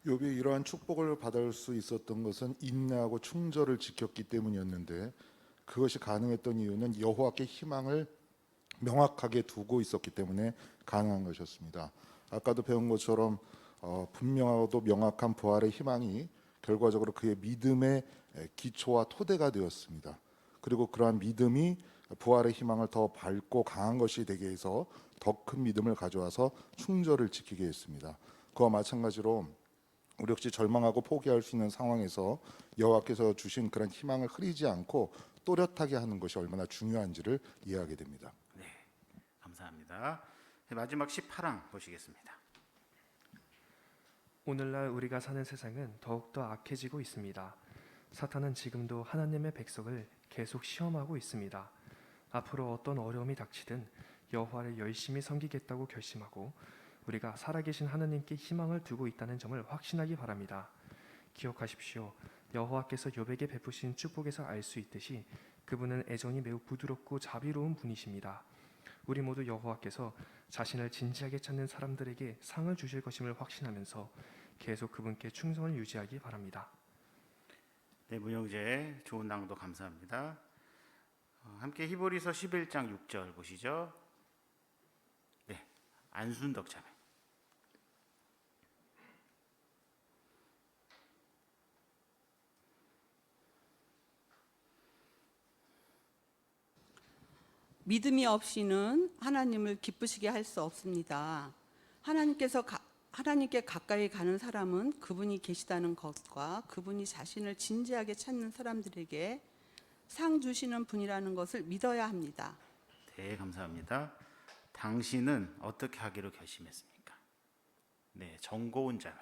욥이 이러한 축복을 받을 수 있었던 것은 인내하고 충절을 지켰기 때문이었는데, 그것이 가능했던 이유는 여호와께 희망을 명확하게 두고 있었기 때문에 가능한 것이었습니다. 아까도 배운 것처럼 분명하고도 명확한 부활의 희망이 결과적으로 그의 믿음의 기초와 토대가 되었습니다. 그리고 그러한 믿음이 부활의 희망을 더 밝고 강한 것이 되게 해서 더 큰 믿음을 가져와서 충절을 지키게 했습니다. 그와 마찬가지로 우리 역시 절망하고 포기할 수 있는 상황에서 여호와께서 주신 그런 희망을 흐리지 않고 또렷하게 하는 것이 얼마나 중요한지를 이해하게 됩니다.
네, 감사합니다. 네, 마지막 18항 보시겠습니다.
오늘날 우리가 사는 세상은 더욱더 악해지고 있습니다. 사탄은 지금도 하나님의 백성을 계속 시험하고 있습니다. 앞으로 어떤 어려움이 닥치든 여호와를 열심히 섬기겠다고 결심하고 우리가 살아계신 하나님께 희망을 두고 있다는 점을 확신하기 바랍니다. 기억하십시오. 여호와께서 욥에게 베푸신 축복에서 알 수 있듯이 그분은 애정이 매우 부드럽고 자비로운 분이십니다. 우리 모두 여호와께서 자신을 진지하게 찾는 사람들에게 상을 주실 것임을 확신하면서 계속 그분께 충성을 유지하기 바랍니다.
네, 문영재 좋은 낭독 감사합니다. 함께 히브리서 11장 6절 보시죠. 네, 안순덕 자매.
믿음이 없이는 하나님을 기쁘시게 할 수 없습니다. 하나님께 가까이 가는 사람은 그분이 계시다는 것과 그분이 자신을 진지하게 찾는 사람들에게 상 주시는 분이라는 것을 믿어야 합니다.
네, 감사합니다. 당신은 어떻게 하기로 결심했습니까? 네, 정고은 자매.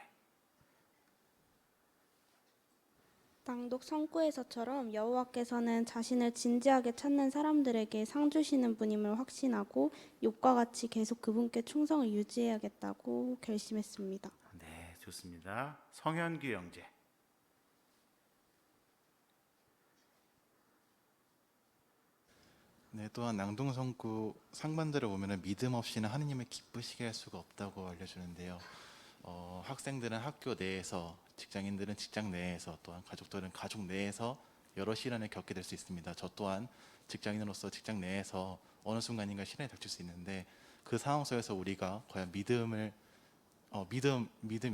낭독 성구에서처럼 여호와께서는 자신을 진지하게 찾는 사람들에게 상 주시는 분임을 확신하고 욥과 같이 계속 그분께 충성을 유지해야겠다고 결심했습니다.
네, 좋습니다. 성현규 형제.
네, 또한 낭동성구 상반들을 보면 믿음 없이는 하느님을 기쁘시게 할 수가 없다고 알려주는데요. 학생들은 학교 내에서, 직장인들은 직장 내에서, 또한 가족들은 가족 내에서 여러 시련을 겪게 될 수 있습니다. 저 또한 직장인으로서 직장 내에서 어느 순간인가 시련이 닥칠 수 있는데 그 상황 속에서 우리가 과연 믿음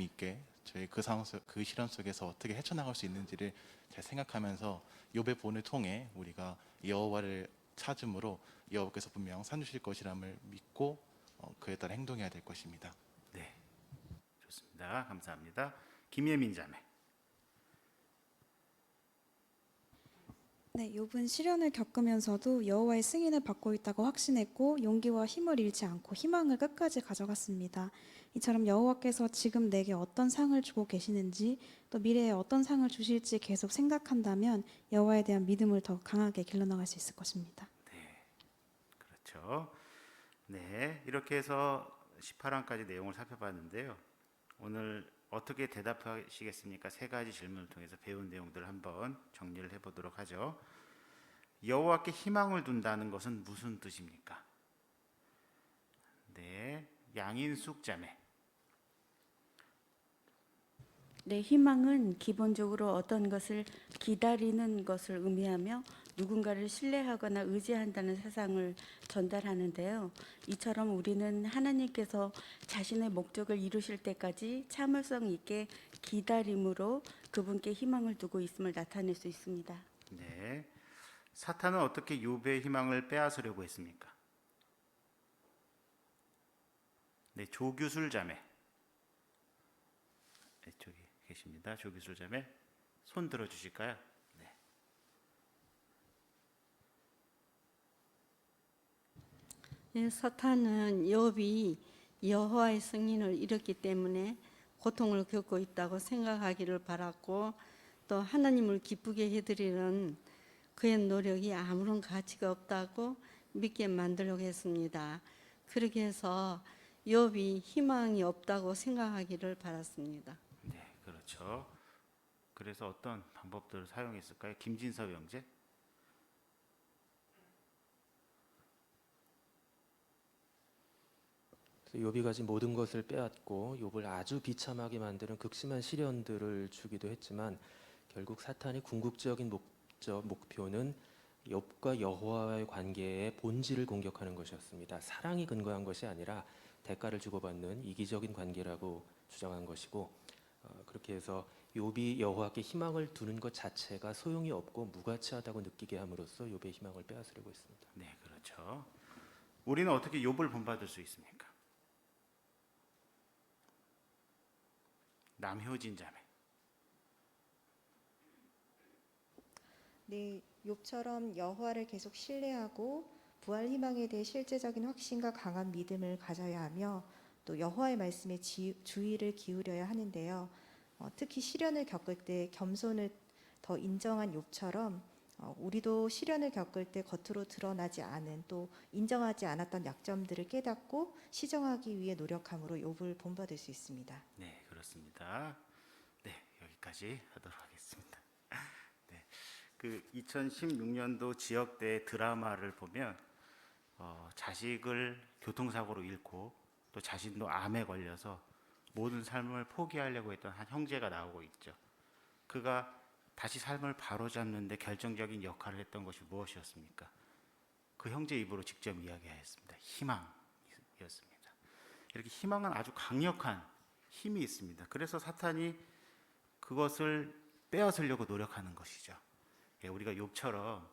있게 저희 그 상황 그 시련 속에서 어떻게 헤쳐나갈 수 있는지를 잘 생각하면서 욥의 본을 통해 우리가 여호와를 찾음으로 여호와께서 분명 상 주실 것이람을 믿고 그에 따라 행동해야 될 것입니다.
네, 좋습니다. 감사합니다. 김예민 자매.
네, 욥은 시련을 겪으면서도 여호와의 승인을 받고 있다고 확신했고 용기와 힘을 잃지 않고 희망을 끝까지 가져갔습니다. 이처럼 여호와께서 지금 내게 어떤 상을 주고 계시는지 또 미래에 어떤 상을 주실지 계속 생각한다면 여호와에 대한 믿음을 더 강하게 길러나갈 수 있을 것입니다.
그렇죠. 네, 이렇게 해서 18항까지 내용을 살펴봤는데요. 오늘 어떻게 대답하시겠습니까? 세 가지 질문을 통해서 배운 내용들을 한번 정리를 해보도록 하죠. 여호와께 희망을 둔다는 것은 무슨 뜻입니까? 네, 양인숙 자매.
네, 희망은 기본적으로 어떤 것을 기다리는 것을 의미하며 누군가를 신뢰하거나 의지한다는 세상을 전달하는데요. 이처럼 우리는 하나님께서 자신의 목적을 이루실 때까지 참을성 있게 기다림으로 그분께 희망을 두고 있음을 나타낼 수 있습니다.
네, 사탄은 어떻게 욥의 희망을 빼앗으려고 했습니까? 네, 조규술 자매. 이쪽에 계십니다. 조규술 자매. 손 들어주실까요?
네, 사탄은 욥이 여호와의 승인을 잃었기 때문에 고통을 겪고 있다고 생각하기를 바랐고 또 하나님을 기쁘게 해드리는 그의 노력이 아무런 가치가 없다고 믿게 만들려고 했습니다. 그렇게 해서 욥이 희망이 없다고 생각하기를 바랐습니다.
네, 그렇죠. 그래서 어떤 방법들을 사용했을까요? 김진섭 형제.
욥이 가진 모든 것을 빼앗고 욥을 아주 비참하게 만드는 극심한 시련들을 주기도 했지만 결국 사탄의 궁극적인 목표는 욥과 여호와의 관계의 본질을 공격하는 것이었습니다. 사랑이 근거한 것이 아니라 대가를 주고받는 이기적인 관계라고 주장한 것이고 그렇게 해서 욥이 여호와께 희망을 두는 것 자체가 소용이 없고 무가치하다고 느끼게 함으로써 욥의 희망을 빼앗으려고 했습니다.
네, 그렇죠. 우리는 어떻게 욥을 본받을 수 있습니까? 남효진 자매.
네, 욥처럼 여호와를 계속 신뢰하고 부활 희망에 대해 실제적인 확신과 강한 믿음을 가져야 하며 또 여호와의 말씀에 주의를 기울여야 하는데요. 특히 시련을 겪을 때 겸손을 더 인정한 욥처럼 우리도 시련을 겪을 때 겉으로 드러나지 않은 또 인정하지 않았던 약점들을 깨닫고 시정하기 위해 노력함으로 욥을 본받을 수 있습니다.
네, 그렇습니다. 네, 여기까지 하도록 하겠습니다. 네, 그 2016년도 지역대 드라마를 보면 자식을 교통사고로 잃고 또 자신도 암에 걸려서 모든 삶을 포기하려고 했던 한 형제가 나오고 있죠. 그가 다시 삶을 바로잡는 데 결정적인 역할을 했던 것이 무엇이었습니까? 그 형제 입으로 직접 이야기하였습니다. 희망이었습니다. 이렇게 희망은 아주 강력한 힘이 있습니다. 그래서 사탄이 그것을 빼앗으려고 노력하는 것이죠. 우리가 욥처럼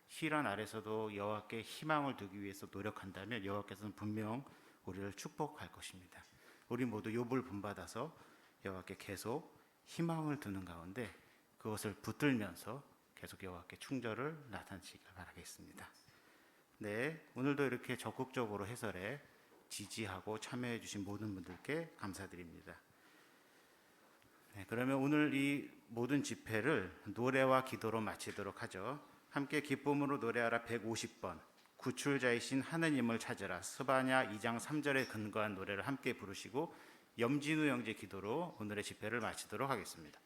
시련 아래서도 여호와께 희망을 두기 위해서 노력한다면 여호와께서는 분명 우리를 축복할 것입니다. 우리 모두 욥을 본받아서 여호와께 계속 희망을 두는 가운데 그것을 붙들면서 계속 여호와께 충절을 나타내시길 바라겠습니다. 네, 오늘도 이렇게 적극적으로 해설에 지지하고 참여해 주신 모든 분들께 감사드립니다. 네, 그러면 오늘 이 모든 집회를 노래와 기도로 마치도록 하죠. 함께 기쁨으로 노래하라 150번, 구출자이신 하느님을 찾으라 스바냐 2장 3절에 근거한 노래를 함께 부르시고 염진우 형제 기도로 오늘의 집회를 마치도록 하겠습니다.